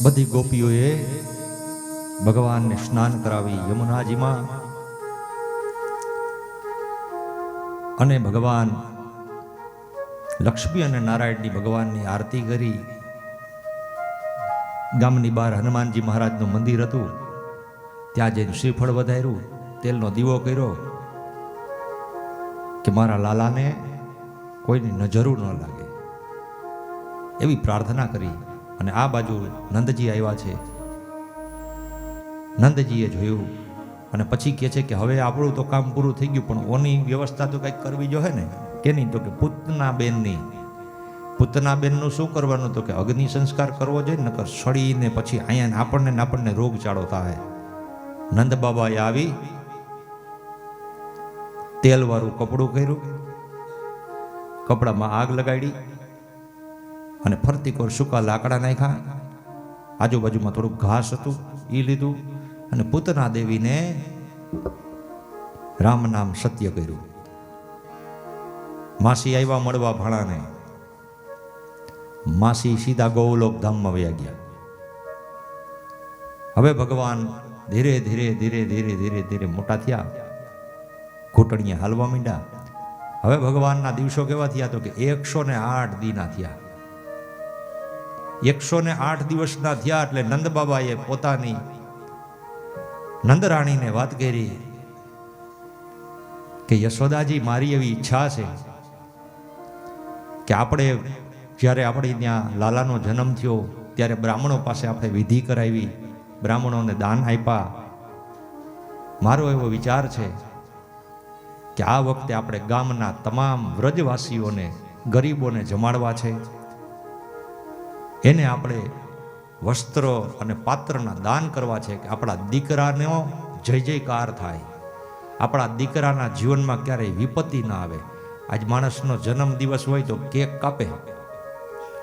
બધી ગોપીઓએ ભગવાનને સ્નાન કરાવી યમુનાજીમાં, અને ભગવાન લક્ષ્મી અને નારાયણની ભગવાનની આરતી કરી. ગામની બહાર હનુમાનજી મહારાજનું મંદિર હતું, ત્યાં જઈને શ્રીફળ વધાર્યું, તેલનો દીવો કર્યો કે મારા લાલાને કોઈની નજરું ન લાગે એવી પ્રાર્થના કરી. અને આ બાજુ નંદજી આવ્યા છે. નંદજીએ જોયું અને પછી કહે છે કે હવે આપણું તો કામ પૂરું થઈ ગયું, પણ ઓની વ્યવસ્થા તો કંઈક કરવી જોઈએ ને. કેની? તો કે પૂતના બેનની. પૂતના બેનનું શું કરવાનું? તો કે અગ્નિ સંસ્કાર કરવો જોઈએ, નકર સળીને પછી અહીંયા આપણને રોગચાળો થાય. નંદ બાબાએ આવી તેલવાળું કપડું કર્યું, કપડામાં આગ લગાડી અને ફરતી કોર સૂકા લાકડા નાખ્યા. આજુબાજુમાં થોડુંક ઘાસ હતું એ લીધું અને પૂતના દેવીને રામ નામ સત્ય કર્યું. માસી આવ્યા મળવા ભાણાને. માસી સીધા ગૌલોક ધામમાં વયા ગયા. હવે ભગવાન ધીરે ધીરે ધીરે ધીરે ધીરે ધીરે મોટા થયા, ઘૂંટણીએ હાલવા માંડ્યા. હવે ભગવાનના દિવસો કેવા થયા? તો કે 108 દીના થયા. 108 દિવસના થયા એટલે નંદ બાબાએ પોતાની નંદરાણીને વાત કરી કે યશોદાજી, મારી એવી ઈચ્છા છે કે આપણે જ્યારે આપણે ત્યાં લાલાનો જન્મ થયો ત્યારે બ્રાહ્મણો પાસે આપણે વિધિ કરાવી, બ્રાહ્મણોને દાન આપ્યા. મારો એવો વિચાર છે કે આ વખતે આપણે ગામના તમામ વ્રજવાસીઓને, ગરીબોને જમાડવા છે. એને આપણે વસ્ત્ર અને પાત્રના દાન કરવા છે કે આપણા દીકરાનો જય જયકાર થાય, આપણા દીકરાના જીવનમાં ક્યારેય વિપત્તિ ના આવે. આજ માણસનો જન્મ દિવસ હોય તો કેક કાપે,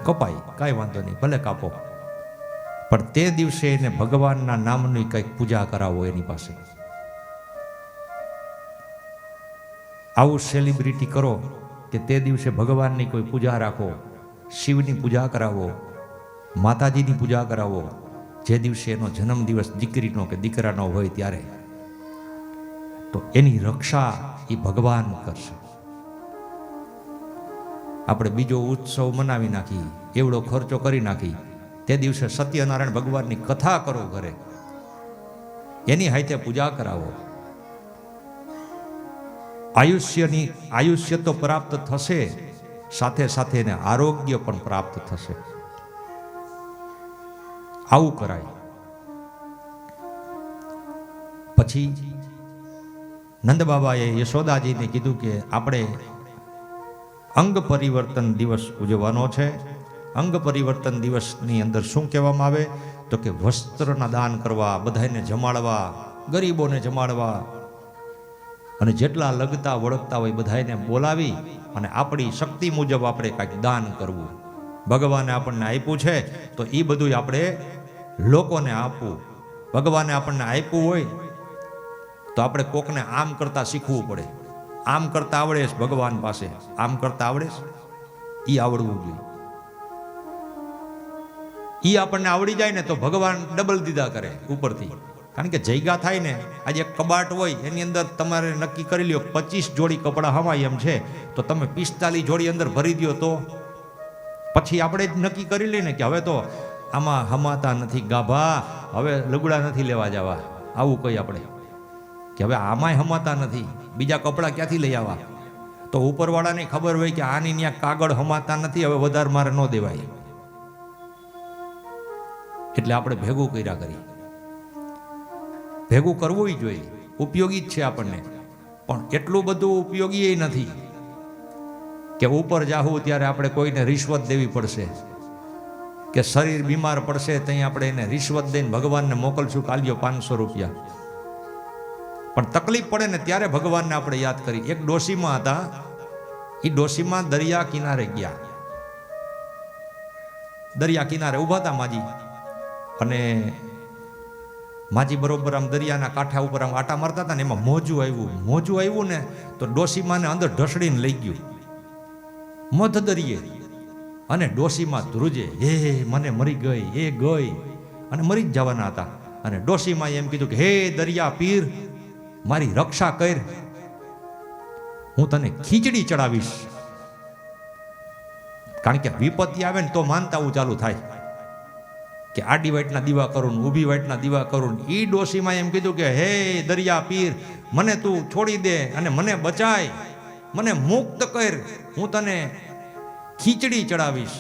કપાય, કાંઈ વાંધો નહીં, ભલે કાપો, પણ તે દિવસે એને ભગવાનના નામની કંઈક પૂજા કરાવો એની પાસે. આવું સેલિબ્રિટી કરો કે તે દિવસે ભગવાનની કોઈ પૂજા રાખો, શિવની પૂજા કરાવો, માતાજીની પૂજા કરાવો. જે દિવસે એનો જન્મ દિવસ દીકરીનો કે દીકરાનો હોય ત્યારે તો એની રક્ષા એ ભગવાન કરશે. આપણે બીજો ઉત્સવ મનાવી નાખી, એવડો ખર્ચો કરી નાખી, તે દિવસે સત્યનારાયણ ભગવાનની કથા કરો ઘરે, એની હાથે પૂજા કરાવો. આયુષ્ય તો પ્રાપ્ત થશે, સાથે સાથે એને આરોગ્ય પણ પ્રાપ્ત થશે. આવું કરાય. પછી નંદ બાબાએ યશોદાજીને કીધું કે આપણે અંગ પરિવર્તન દિવસ ઉજવવાનો છે. અંગ પરિવર્તન દિવસની અંદર શું કહેવામાં આવે? તો કે વસ્ત્રના દાન કરવા, બધાને જમાડવા, ગરીબોને જમાડવા, અને જેટલા લગતા વળગતા હોય બધાને બોલાવી અને આપણી શક્તિ મુજબ આપણે કાંઈક દાન કરવું. ભગવાને આપણને આપ્યું છે તો એ બધું આપણે લોકોને આપવું. ભગવાને આપણને આપ્યું હોય તો આપણે કોકને આમ કરતા શીખવું પડે. આમ કરતા આવડે છે ભગવાન પાસે, આમ કરતા આવડે છે, એ આવડવું જોઈએ. એ આપણને આવડી જાય ને તો ભગવાન ડબલ દીધા કરે ઉપરથી. કારણ કે જગ્યા થાય ને, આજે એક કબાટ હોય એની અંદર તમારે નક્કી કરી લ્યો 25 જોડી કપડાં હવાય એમ છે, તો તમે 45 જોડી અંદર ભરી દો તો પછી આપણે જ નક્કી કરી લઈએ ને કે હવે તો આમાં હમાતા નથી ગાભા, હવે લુગડા નથી લેવા જવા. આવું કઈ આપણે કે હવે આમાંય હમાતા નથી, બીજા કપડાં ક્યાંથી લઈ આવવા? તો ઉપરવાળાને ખબર હોય કે આની ત્યાં કાગળ હમાતા નથી, હવે વધારે મારે ન દેવાય. એટલે આપણે ભેગું કર્યા કરી. ભેગું કરવું જોઈએ, ઉપયોગી જ છે આપણને, પણ એટલું બધું ઉપયોગી નથી કે ઉપર જાહું ત્યારે આપણે કોઈને રિશ્વત દેવી પડશે, કે શરીર બીમાર પડશે ત્યાં આપણે એને રિશ્વત દઈને ભગવાનને મોકલશું કાલ્યો 500 રૂપિયા. પણ તકલીફ પડે ને ત્યારે ભગવાનને આપણે યાદ કરી. એક ડોશીમાં હતા, એ ડોશીમાં દરિયા કિનારે ગયા. દરિયા કિનારે ઊભા હતા માજી, અને માજી બરોબર આમ દરિયાના કાંઠા ઉપર આમ આટા મારતા હતા ને એમાં મોજું આવ્યું ને તો ડોશીમાને અંદર ઢસડીને લઈ ગયું મધ દરિયે. અને ડોશીમાં ધ્રુજે, હે મને મરી ગઈ, એ ગઈ. અને મરી જ જવાના હતા. અને ડોશીમાએ એમ કીધું કે હે દરિયા પીર, મારી રક્ષા કર, હું તને ખીચડી ચડાવીશ. કારણ કે વિપત્તિ આવે ને તો માનતા હું ચાલુ થાય કે આડી વાટના દીવા કરું ને ઊભી વાટના દીવા કરું. ઈ ડોશીમાં એમ કીધું કે હે દરિયા પીર, મને તું છોડી દે અને મને બચાય, મને મુક્ત કર, હું તને ખીચડી ચડાવીશ.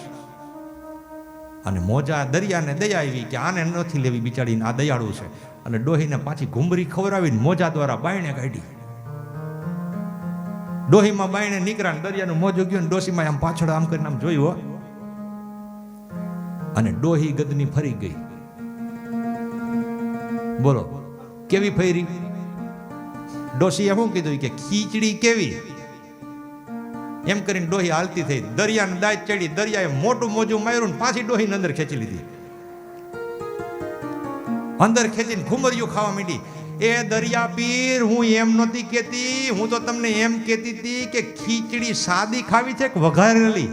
અને મોજા દરિયાને દયા આવી કે આને નથી લેવી બિચારીને, આ દયાળુ છે. અને ડોહીને પાછી ઘુંબરી ખવડાવીને મોજા દ્વારા બાયણે કાઢી. ડોહીમાં બાયણે નીકળ્યા, દરિયાનું મોજું ગયું ને ડોશીમાં આમ પાછળ આમ કરીને આમ જોયું, અને ડોહી ગદની ફરી ગઈ. બોલો કેવી ફરી? ડોશીએ શું કીધું કે ખીચડી કેવી, એમ કરીને ડોહી હાલતી થઈ. દરિયાને દાજ ચડી, દરિયાએ મોટું મોજું માર્યું ને પાછી ડોહીને અંદર ખેંચી લીધી. અંદર ખેંચીને ઘુમરિયું ખાવા માંડી. એ દરિયા પીર, હું એમ નહોતી કહેતી, હું તો તમને એમ કહેતી હતી કે ખીચડી સાદી ખાવી છે કે વઘારેલી.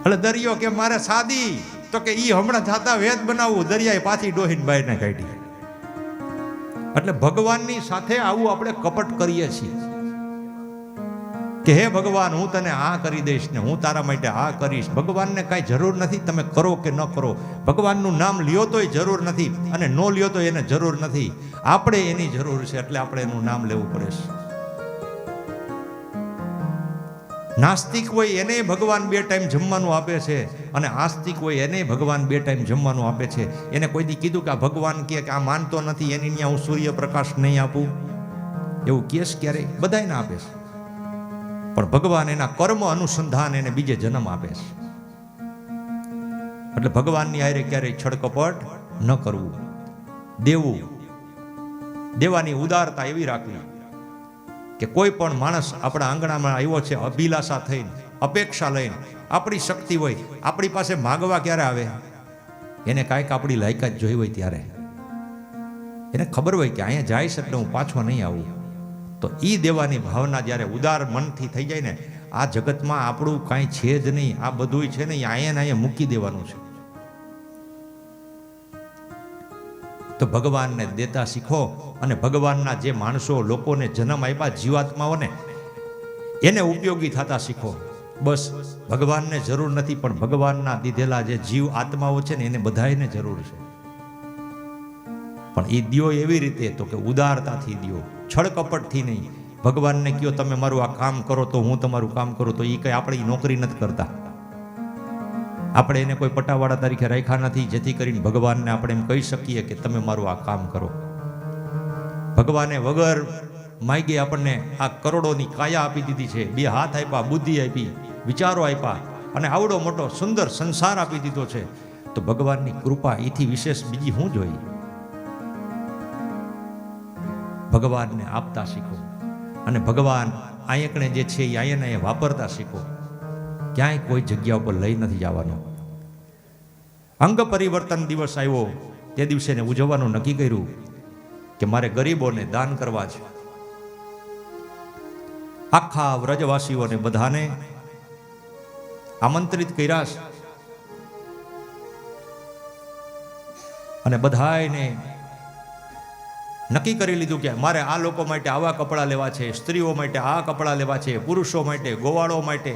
એટલે દરિયો કે મારે સાદી, તો કે ઈ હમણાં જાતા વેદ બનાવવું. દરિયાએ પાછી ડોહીને બહારને કાઢી. એટલે ભગવાનની સાથે આવું આપણે કપટ કરીએ છીએ કે હે ભગવાન, હું તને આ કરી દઈશ ને હું તારા માટે આ કરીશ. ભગવાનને કાંઈ જરૂર નથી તમે કરો કે ન કરો. ભગવાનનું નામ લ્યો તોય જરૂર નથી અને ન લ્યો તો એને જરૂર નથી. આપણે એની જરૂર છે, એટલે આપણે એનું નામ લેવું પડે છે. નાસ્તિક હોય એને ભગવાન 2 ટાઈમ જમવાનું આપે છે, અને આસ્તિક હોય એને ભગવાન 2 ટાઈમ જમવાનું આપે છે. એને કોઈ દી કીધું કે આ ભગવાન કે આ માનતો નથી એની ત્યાં હું સૂર્યપ્રકાશ નહીં આપું, એવું કેસ ક્યારેય? બધાને આપે છે, પણ ભગવાન એના કર્મ અનુસંધાન એને બીજે જન્મ આપે છે. એટલે ભગવાનની હારે ક્યારેય છળકપટ ન કરવું. દેવું, દેવાની ઉદારતા એવી રાખવી કે કોઈ પણ માણસ આપણા આંગણામાં આવ્યો છે અભિલાષા થઈને, અપેક્ષા લઈને, આપણી શક્તિ હોય, આપણી પાસે માગવા ક્યારે આવે? એને કાંઈક આપણી લાયકાત જોઈ હોય ત્યારે. એને ખબર હોય કે અહીંયા જઈશ એટલે હું પાછો નહીં આવું. તો એ દેવાની ભાવના જ્યારે ઉદાર મનથી થઈ જાય ને, આ જગતમાં આપણું કાંઈ છે જ નહીં, આ બધું છે ને અહીંયા મૂકી દેવાનું છે. તો ભગવાનને દેતા શીખો, અને ભગવાનના જે માણસો લોકોને જન્મ આપ્યા, જીવાત્માઓને, એને ઉપયોગી થતા શીખો. બસ ભગવાનને જરૂર નથી, પણ ભગવાનના દીધેલા જે જીવ આત્માઓ છે ને એને બધાને જરૂર છે. પણ એ દિયો એવી રીતે તો કે ઉદારતાથી દિયો, છળકપટથી નહીં. ભગવાનને કહો તમે મારું આ કામ કરો તો હું તમારું કામ કરું, તો એ કંઈ આપણી નોકરી નથી કરતા. આપણે એને કોઈ પટાવાળા તરીકે રાખ્યા નથી જેથી કરીને ભગવાનને આપણે એમ કહી શકીએ કે તમે મારું આ કામ કરો. ભગવાને વગર માગે આપણને આ કરોડોની કાયા આપી દીધી છે, 2 હાથ આપ્યા, બુદ્ધિ આપી, વિચારો આપ્યા, અને આવડો મોટો સુંદર સંસાર આપી દીધો છે. તો ભગવાનની કૃપા એથી વિશેષ બીજી શું જોઈ? ભગવાનને આપતા શીખો, અને ભગવાન આયકણે જે છે એ આયને વાપરતા શીખો. ક્યાંય કોઈ જગ્યા ઉપર લઈ નથી જવાનું. અંગ પરિવર્તન દિવસ આવ્યો તે દિવસે ઉજવવાનું નક્કી કર્યું કે મારે ગરીબોને દાન કરવા છે. આખા વ્રજવાસીઓને બધાને આમંત્રિત કર્યા છે, અને બધાને નક્કી કરી લીધું કે મારે આ લોકો માટે આવા કપડાં લેવા છે, સ્ત્રીઓ માટે આ કપડાં લેવા છે, પુરુષો માટે, ગોવાળો માટે,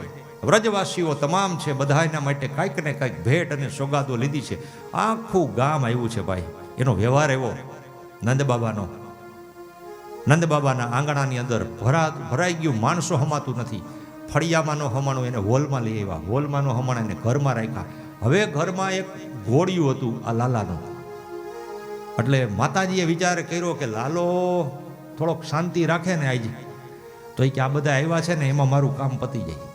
વ્રજવાસીઓ તમામ છે, બધાના માટે કાંઈક ને કાંઈક ભેટ અને સોગાદો લીધી છે. આખું ગામ આવ્યું છે ભાઈ. એનો વ્યવહાર એવો નંદબાબાનો, નંદબાબાના આંગણાની અંદર ભરાઈ ગયું, માણસો હમાતું નથી. ફળિયામાં નો હમાણું એને હોલમાં લઈ આવ્યા, હોલમાં નો હમાણા એને ઘરમાં રાખ્યા. હવે ઘરમાં એક ઘોડિયું હતું આ લાલાનું. એટલે માતાજીએ વિચાર કર્યો કે લાલો થોડોક શાંતિ રાખે ને આજે, તો એ કે આ બધા આવ્યા છે ને એમાં મારું કામ પતી જાય,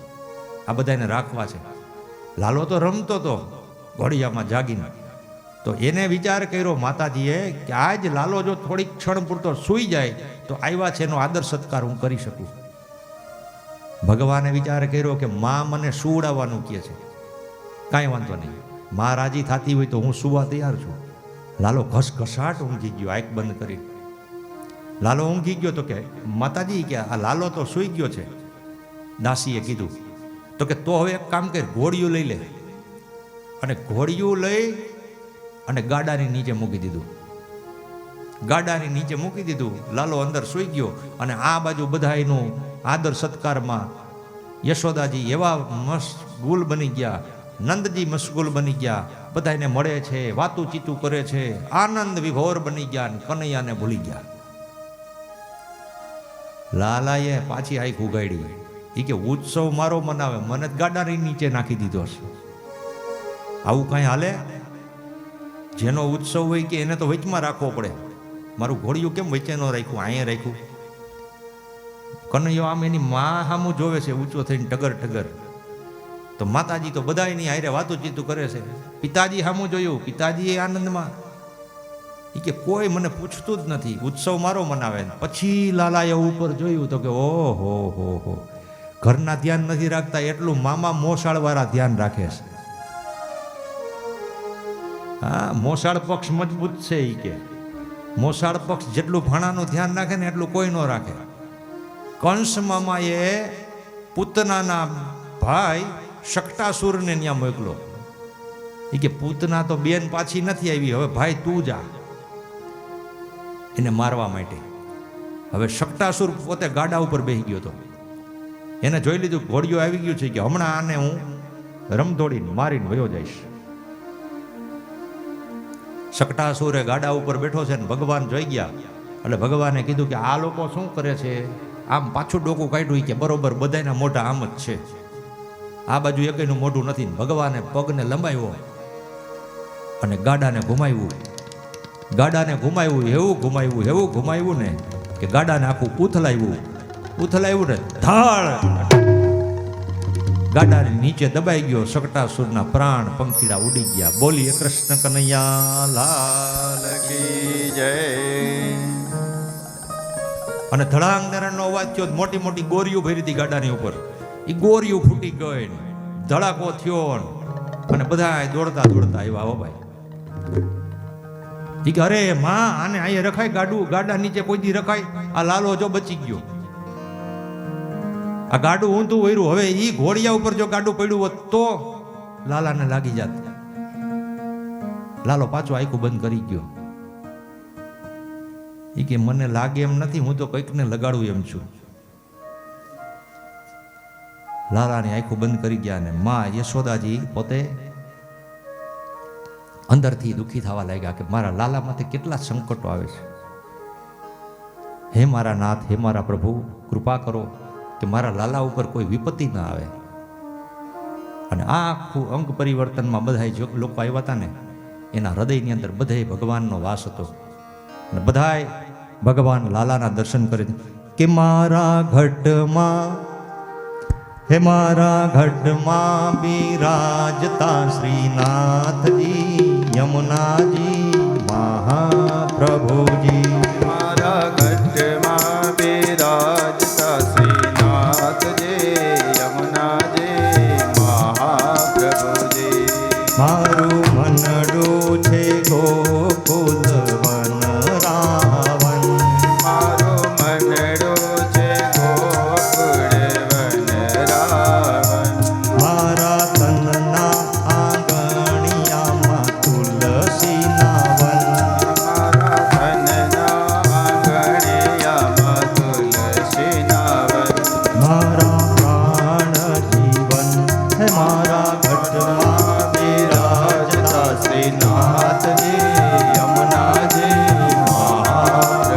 આ બધાને રાખવા છે. લાલો તો રમતો હતો ઘોડિયામાં જાગીને, તો એને વિચાર કર્યો માતાજીએ કે આજ લાલો જો થોડીક ક્ષણ પૂરતો સૂઈ જાય તો આવ્યા છે એનો આદર સત્કાર હું કરી શકું. ભગવાને વિચાર કર્યો કે માં મને સુવડાવવાનું કહે છે, કાંઈ વાંધો નહીં, માં રાજી થતી હોય તો હું સુવા તૈયાર છું. લાલો ઘસઘસાટ ઊંઘી ગયો, આંખ બંધ કરી. લાલો ઊંઘી ગયો તો કે માતાજી કે આ લાલો તો સૂઈ ગયો છે. દાસીએ કીધું તો કે તો હવે એક કામ કર, ઘોડિયું લઈ લે. અને ઘોડિયું લઈ અને ગાડાની નીચે મૂકી દીધું. ગાડાની નીચે મૂકી દીધું. લાલો અંદર સૂઈ ગયો અને આ બાજુ બધાયનું આદર સત્કારમાં યશોદાજી એવા મશગુલ બની ગયા, નંદજી મશગુલ બની ગયા, બધાને મળે છે, વાતું ચીતું કરે છે, આનંદ વિભોર બની ગયા, કનૈયાને ભૂલી ગયા. લાલાએ પાછી આંખ ઉગાડી. એ કે ઉત્સવ મારો મનાવે, મને ગાડાની નીચે નાખી દીધો છે. આવું કાંઈ હાલે? જેનો ઉત્સવ હોય કે એને તો વચમાં રાખવો પડે. મારું ઘોડિયું કેમ વચ્ચે ન રાખ્યું, અહીંયા રાખ્યું? કનૈયો આમ એની માં સામું જોવે છે, ઊંચો થઈને ટગર ટગર. તો માતાજી તો બધા એની હારે વાતું ચીતું કરે છે. પિતાજી સામું જોયું, પિતાજી આનંદમાં. એ કે કોઈ મને પૂછતું જ નથી, ઉત્સવ મારો મનાવે. પછી લાલાએ ઉપર જોયું તો કે ઓહો હો હો, ઘરના ધ્યાન નથી રાખતા એટલું મામા મોસાળ વાળા ધ્યાન રાખે છે. હા, મોસાળ પક્ષ મજબૂત છે. એ કે મોસાળ પક્ષ જેટલું ભાણાનું ધ્યાન રાખે ને એટલું કોઈ ન રાખે. કંસ મામાએ પૂતનાના ભાઈ શકટાસુરને ત્યાં મોકલો. એ કે પૂતના તો બેન પાછી નથી આવી, હવે ભાઈ તું જા એને મારવા માટે. હવે શકટાસુર પોતે ગાડા ઉપર બેસી ગયો હતો. એને જોઈ લીધું ઘોડિયું આવી ગયું છે, કે હમણાં આને હું રમધોડીને મારીને વયો જઈશ. શકટાસુરે ગાડા ઉપર બેઠો છે ને ભગવાન જોઈ ગયા. એટલે ભગવાને કીધું કે આ લોકો શું કરે છે? આમ પાછું ડોકું કાઢ્યું કે બરોબર બધાના મોઢા આમ જ છે, આ બાજુ એકનું મોઢું નથી. ભગવાને પગને લંબાવ્યો અને ગાડાને ઘુમાવ્યું. ગાડાને ઘુમાવ્યું, એવું ઘુમાવ્યું ને કે ગાડાને આખું ઉથલાવ્યું ને ધાળ ગાડાની નીચે દબાઈ ગયો. શકટાસુરના પ્રાણ પંખીડા ઉડી ગયા. બોલીએ કૃષ્ણ કનૈયા લાલ કી જય. અને ધડાંગ નરણનો અવાજ થયો. મોટી મોટી ગોરીઓ ભરી હતી ગાડાની ઉપર. એ ગોરીઓ ફૂટી ગઈ, ધડાકો થયો અને બધા દોડતા આવ્યા. હો ભાઈ, કે અરે માં, આને અહીંયા રખાય ગાડા નીચે કોઈ દી રખાય? આ લાલો જો બચી ગયો. આ ગાડું ઊંધું વળ્યું. હવે ઈ ઘોડિયા ઉપર જો ગાડું પડ્યું હોત તો લાલાને લાગી જાત. લાલો પાછો આંખું બંધ કરી ગયો. એ કે મને લાગે એમ નથી, હું તો કંઈક ને લગાડું એમ છું. લાલાની આંખું બંધ કરી ગયા ને માં યશોદાજી પોતે અંદરથી દુઃખી થવા લાગ્યા કે મારા લાલામાંથી કેટલા સંકટો આવે છે. હે મારા નાથ, હે મારા પ્રભુ, કૃપા કરો કે મારા લાલા ઉપર કોઈ વિપત્તિ ના આવે. અને આ આખું અંગ પરિવર્તનમાં બધા જે લોકો આવ્યા હતા ને, એના હૃદયની અંદર બધાય ભગવાનનો વાસ હતો. અને બધાય ભગવાન લાલાના દર્શન કરે કે મારા ઘટમાં, હે મારા ઘટમાં બિરાજતા શ્રીનાથજી, યમુનાજી મહાપ્રભુજી. મારા ઘટમાં બિરાજતા શ્રીનાથજી, યમુનાજી મહાપ્રભુજી. મારું મનડું છે ગોકુલ વન રાવણ, મારું મનડું છે ગોકુળ વન રાવણ. મારા તનના આંગણિયામાં તુલસીના વન, મારા ધનના આંગણિયામાં તુલસીના વન. મારા પ્રાણ જીવન, હે મારા ઘટમાં બિરાજતા શ્રીનાથજી, યમુનાજી મહાપ્રભુજી.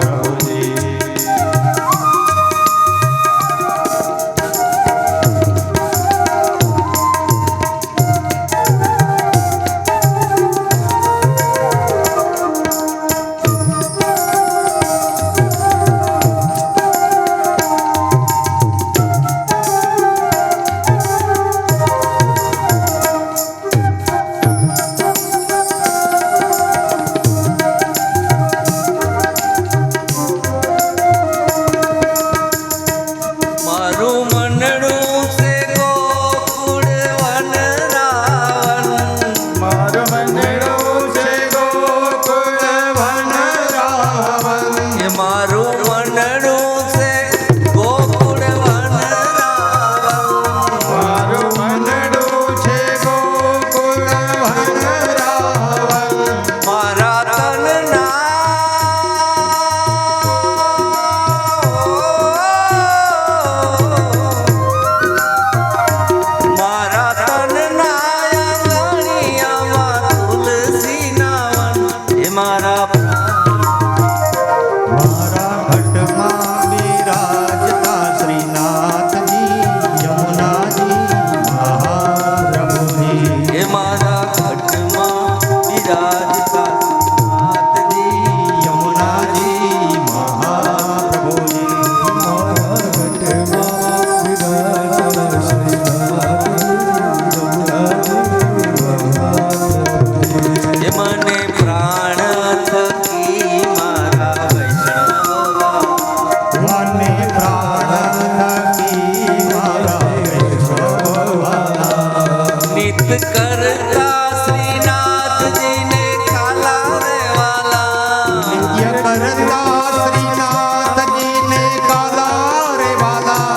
ચિત કરતા શ્રીનાથજીને કાલા રે વાલા નિત્ય કરતા શ્રીનાથજીને કાલા રે વાલા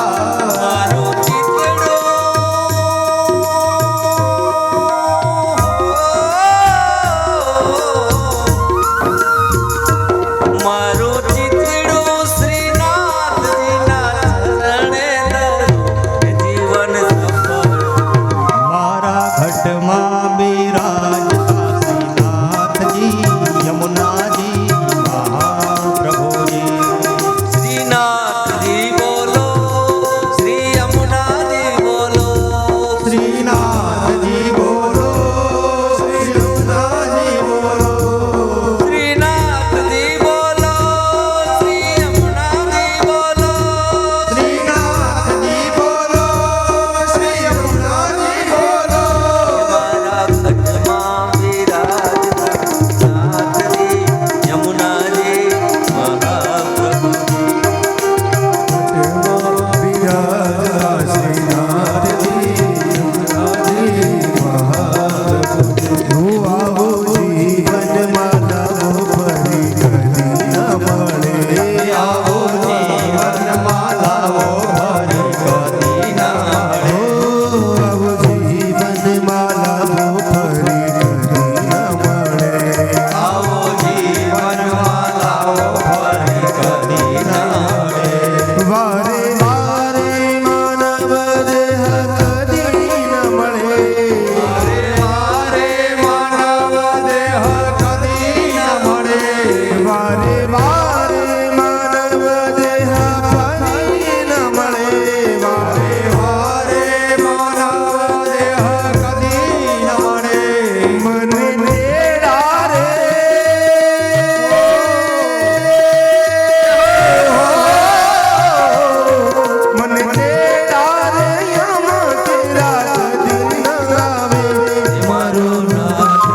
મારો ચિતડો મારો ચિતડો શ્રીનાથજીના ચરણે ધરો જીવન સફળ મારા ઘટમાં બિરાજતા શ્રીનાથજી યમુનાજી મહાપ્રભુજી શ્રીનાથજી બોલો શ્રી યમુનાજી બોલો શ્રીનાથજી બોલો શ્રી યમુનાજી બોલો શ્રીનાથજી બોલો શ્રી યમુનાજી બોલો શ્રીનાથજી બોલો શ્રી યમુનાજી બોલો મારા ઘટમાં વિરાજતા નાથજી યમુનાજી મહાપ્રભુ આવો જીવનમાં લાવો ભરી કદી ના મળે. આવો જીવનમાં લાવો ભરી કદી ના મળે. વારે વારે માનવ દેહ કદી ન મળે મારે માનવ દેહ કદી ન મળે. વારે વારે માનવ દેહ ફરી ન મળે વારે વારે માનવ દેહ કદી ન મળે. મને તેડા રે મને તેડા રે યમ તેરા કદી ન આવે મારું નાથ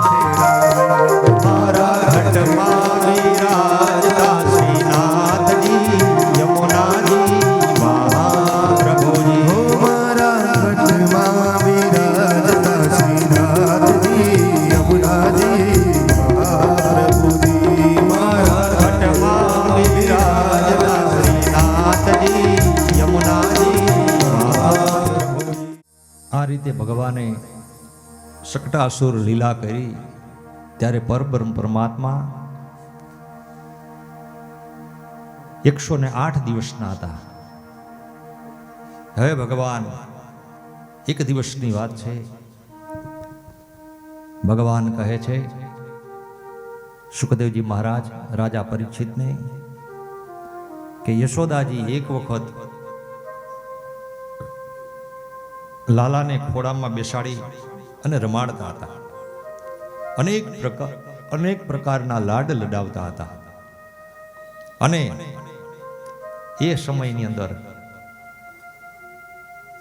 મારા ઘટમાં વિરાજતા શ્રીનાથજી યમુનાજી મહાપ્રભુજી મારા ઘટમાં વિરાજતા શ્રીનાથજી યમુનાજી મહાપ્રભુજી મારા ઘટમાં વિરાજતા શ્રીનાથજી યમુનાજી મહાપ્રભુજી. આ રીતે ભગવાને શકટાસુર લીલા કરી ત્યારે પરબ્રહ્મ પરમાત્મા 108 દિવસના હતા. હવે ભગવાન એક દિવસની વાત છે. ભગવાન કહે છે સુખદેવજી મહારાજ રાજા પરીક્ષિતને કે યશોદાજી એક વખત લાલાને ખોળામાં બેસાડી અને રમાડતા હતા. અનેક પ્રકારના લાડ લડાવતા હતા. અને એ સમયની અંદર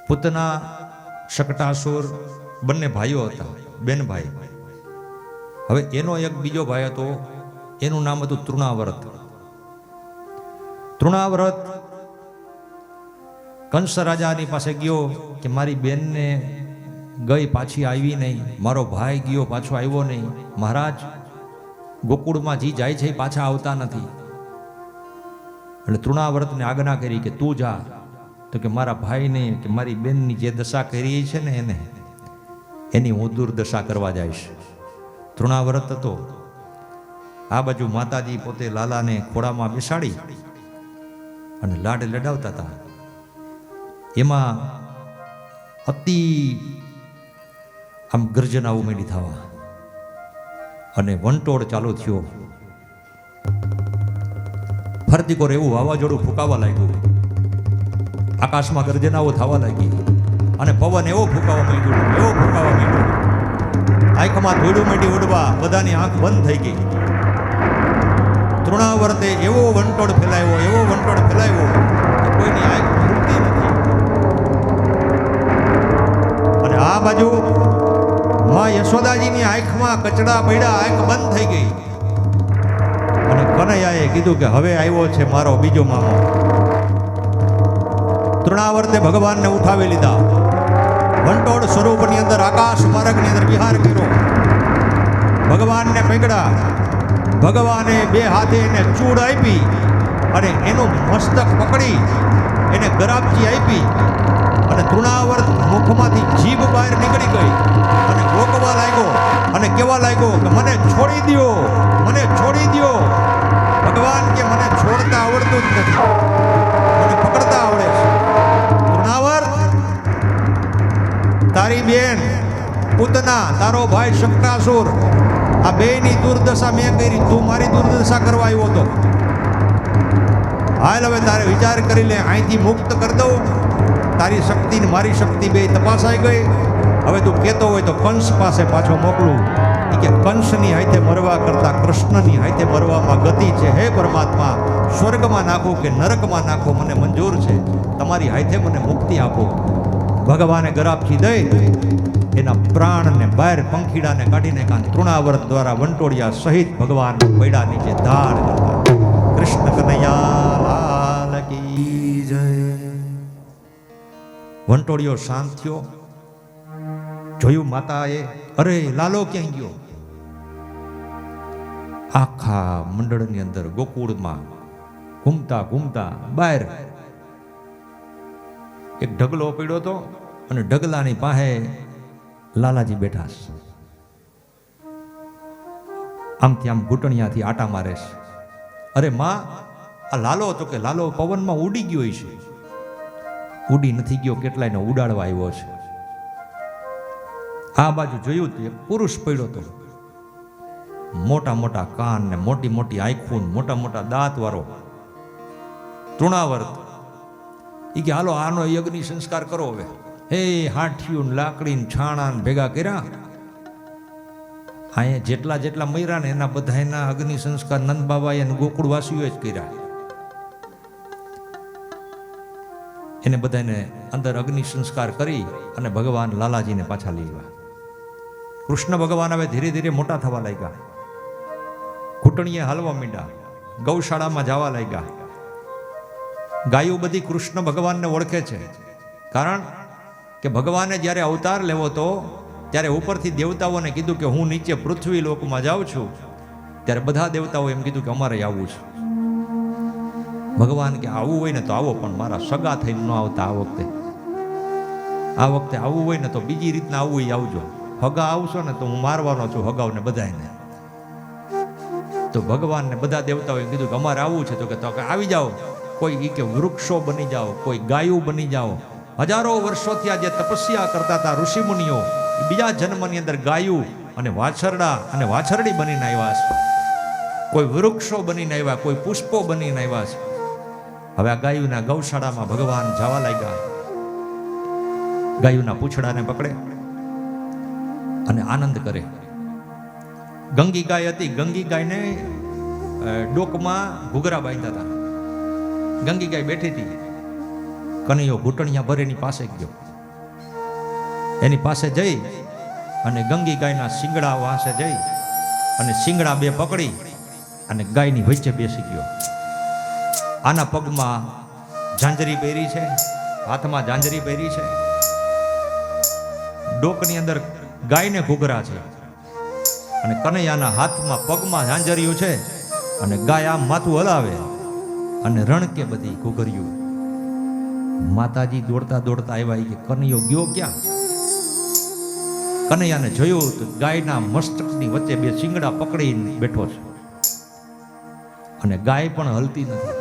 પૂતના શકટાસુર બંને ભાઈઓ હતા, બેન ભાઈ. હવે એનો એક બીજો ભાઈ હતો, એનું નામ હતું તૃણાવ્રત. તૃણાવ્રત કંસ રાજાની પાસે ગયો કે મારી બેનને ગઈ પાછી આવી નહીં, મારો ભાઈ ગયો પાછો આવ્યો નહીં, મહારાજ ગોકુળમાં જી જાય છે એ પાછા આવતા નથી. એટલે તૃણાવ્રતને આજ્ઞા કરી કે તું જા. તો કે મારા ભાઈને કે મારી બેનની જે દશા કરી છે ને એની હું દુર્દશા કરવા જઈશ. તૃણાવ્રત હતો. આ બાજુ માતાજી પોતે લાલાને ખોળામાં બેસાડી અને લાડ લડાવતા હતા. એમાં અતિ આમ ગર્જનાઓ માંડી થવા અને વંટોળ ચાલુ થયો. ફરતી કોર એવું વાવાઝોડું ફૂંકાવા લાગ્યું. આકાશમાં ગર્જનાઓ થવા લાગી અને પવન એવો ફૂંકાવા માંડ્યો. આંખમાં ધોળું માંડી ઉડવા, બધાની આંખ બંધ થઈ ગઈ. તૃણાવ્રતે એવો વંટોળ ફેલાયો કે કોઈની આંખ ખુલતી નથી. અને આ બાજુ માં યશોદાજીની આંખમાં કચડા પડ્યા, આંખ બંધ થઈ ગઈ. અને કનૈયાએ કીધું કે હવે આવ્યો છે મારો બીજો મામો. તૃણાવ્રતે ભગવાનને ઉઠાવી લીધા. વંટોળ સ્વરૂપની અંદર આકાશ માર્ગ ભગવાનને પકડ્યા. ભગવાને બે હાથે એને ચૂડ આપી અને એનું મસ્તક પકડી એને ગરાબજી આપી અને તૃણાવર્ત મુખમાંથી જીભ બહાર નીકળી ગઈ અને ગોકવા લાગ્યો અને કહેવા લાગ્યો કે મને છોડી દ્યો, મને છોડી દ્યો. ભગવાન કે મને છોડતા આવડતું જ નથી, મને પકડતા આવડે છે. તૃણાવર્ત, તારી બેન પૂતના, તારો ભાઈ શક્રાસુર, આ બેયની દુર્દશા મેં કરી, તું મારી દુર્દશા કરવા આવ્યો હતો. હાલ હવે તારે વિચાર કરી લે, અહીંથી મુક્ત કરી દઉં. તારી શક્તિ ને મારી શક્તિ બે તપાસાઈ ગઈ. હવે તું કહેતો હોય તો કંસ પાસે પાછો મોકલું. એ કે કંસની હાથે મરવા કરતા કૃષ્ણની હાથે મરવામાં ગતિ છે. હે પરમાત્મા, સ્વર્ગમાં નાખો કે નરકમાં નાખો મને મંજૂર છે, તમારી હાથે મને મુક્તિ આપો. ભગવાને ગરાબથી દઈ એના પ્રાણને બહાર પંખીડાને કાઢીને તૃણાવર્ત દ્વારા વંટોળિયા સહિત ભગવાન પૈડા નીચે ધાડ કરતા. કૃષ્ણ કનૈયા લાલ કી જય. વંટોળિયો શાંત થયો. જોયું માતાએ, અરે લાલો ક્યાં ગયો? આખા મંડળની અંદર ગોકુળમાં ઘૂમતા ઘૂમતા બહાર એક ઢગલો પડ્યો હતો અને ઢગલાની પાસે લાલાજી બેઠા છે. આમથી આમ ઘૂંટણિયાથી આટા મારે છે. અરે માં, આ લાલો હતો કે લાલો પવનમાં ઉડી ગયો છે. ઉડી નથી ગયો, કેટલાયને ઉડાડવા આવ્યો છે. આ બાજુ જોયું તો એક પુરુષ પડ્યો હતો, મોટા મોટા કાન ને મોટી મોટી આંખો, મોટા મોટા દાંત વાળો. તૃણાવર્ત એ કે હાલો આનો યજ્ઞ સંસ્કાર કરો. હવે હે હાઠિયું લાકડી છાણા ભેગા કર્યા. અહીંયા જેટલા જેટલા મર્યા ને એના બધા એના અગ્નિ સંસ્કાર નંદ બાબાએ અને ગોકુળવાસીઓએ જ કર્યા. એને બધાને અંદર અગ્નિ સંસ્કાર કરી અને ભગવાન લાલાજીને પાછા લઈ આવ્યા. કૃષ્ણ ભગવાન હવે ધીરે ધીરે મોટા થવા લાગ્યા. ઘૂંટણીએ હાલવા માંડ્યા, ગૌશાળામાં જવા લાગ્યા. ગાયો બધી કૃષ્ણ ભગવાનને ઓળખે છે, કારણ કે ભગવાને જ્યારે અવતાર લેવો તો ત્યારે ઉપરથી દેવતાઓને કીધું કે હું નીચે પૃથ્વી લોકમાં જાઉં છું. ત્યારે બધા દેવતાઓ એમ કીધું કે અમારે આવવું છે. ભગવાન કે આવવું હોય ને તો આવો, પણ મારા સગા થઈને ન આવતા. આ વખતે આવવું હોય ને તો બીજી રીતના આવવું એ આવજો. હગા આવશો ને તો હું મારવાનો છું હગાવને બધાને. તો ભગવાનને બધા દેવતાઓએ કીધું કે અમારે આવવું છે. તો કે આવી જાઓ. કોઈ ઈ કે વૃક્ષો બની જાઓ, કોઈ ગાયું બની જાઓ. હજારો વર્ષોથી આ જે તપસ્યા કરતા હતા ઋષિમુનિઓ, બીજા જન્મની અંદર ગાયું અને વાછરડા અને વાછરડી બનીને આવ્યા છે. કોઈ વૃક્ષો બનીને આવ્યા, કોઈ પુષ્પો બનીને આવ્યા છે. હવે આ ગાયુના ગૌશાળામાં ભગવાન જવા લાગ્યા. ગાયુના પૂંછડાને પકડે અને આનંદ કરે. ગંગી ગાય હતી, ગંગી ગાયને ડોકમાં ઘૂઘરા બાંધ્યા હતા. ગંગી ગાય બેઠી હતી. કનૈયો ઘૂંટણિયા ભર એની પાસે ગયો. એની પાસે જઈ અને ગંગી ગાયના શિંગડા વાંસે જઈ અને શિંગડા બે પકડી અને ગાયની વચ્ચે બેસી ગયો. આના પગમાં ઝાંઝરી પહેરી છે, હાથમાં ઝાંઝરી પહેરી છે. ડોકની અંદર ગાયને ઘૂઘરા છે અને કનૈયાના હાથમાં પગમાં ઝાંઝરિયું છે અને ગાય આમ માથું હલાવે અને રણકે બધી ઘૂઘર્યું. માતાજી દોડતા દોડતા આવ્યા કે કનૈયો ગયો ક્યાં? કનૈયાને જોયું તો ગાયના મસ્તકની વચ્ચે બે શિંગડા પકડીને બેઠો છે અને ગાય પણ હલતી નથી.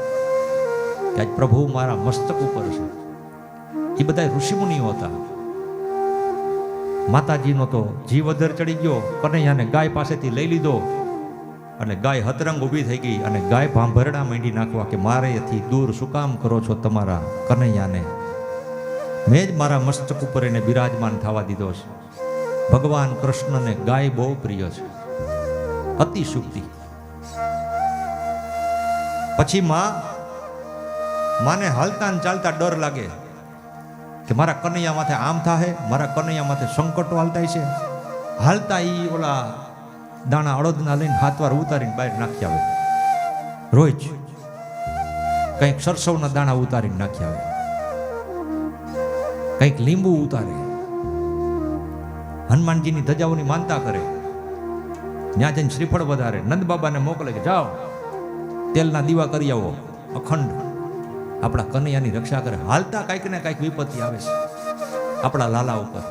કે આજ પ્રભુ મારા મસ્તક ઉપર છે. એ બધા ઋષિમુનિઓ હતા. માતાજીનો તો જીવ અધર ચડી ગયો. કનૈયાને ગાય પાસેથી લઈ લીધો અને ગાય હતરંગ ઊભી થઈ ગઈ અને ગાય ભાંભરડા માંડી નાખવા કે મારેથી દૂર શું કામ કરો છો તમારા કનૈયાને? મેં જ મારા મસ્તક ઉપર એને બિરાજમાન થવા દીધો છે. ભગવાન કૃષ્ણને ગાય બહુ પ્રિય છે, અતિ સુક્તિ. પછી માને હાલતા ને ચાલતા ડર લાગે કે મારા કનૈયા માથે આમ થાય, મારા કનૈયા માથે સંકટો હાલતા છે. હાલતા ઈ ઓલા દાણા અડદના લઈને હાથ વાર ઉતારીને બહાર નાખી આવે. રોજ કંઈક સરસવના દાણા ઉતારીને નાખી આવે, કંઈક લીંબુ ઉતારે, હનુમાનજીની ધજાઓની માનતા કરે. ત્યાં જઈને શ્રીફળ વધારે નંદ બાબાને મોકલે કે જાઓ તેલના દીવા કરી આવો અખંડ, આપણા કનૈયાની રક્ષા કરે. હાલતા કાંઈક ને કાંઈક વિપત્તિ આવે છે આપણા લાલા ઉપર.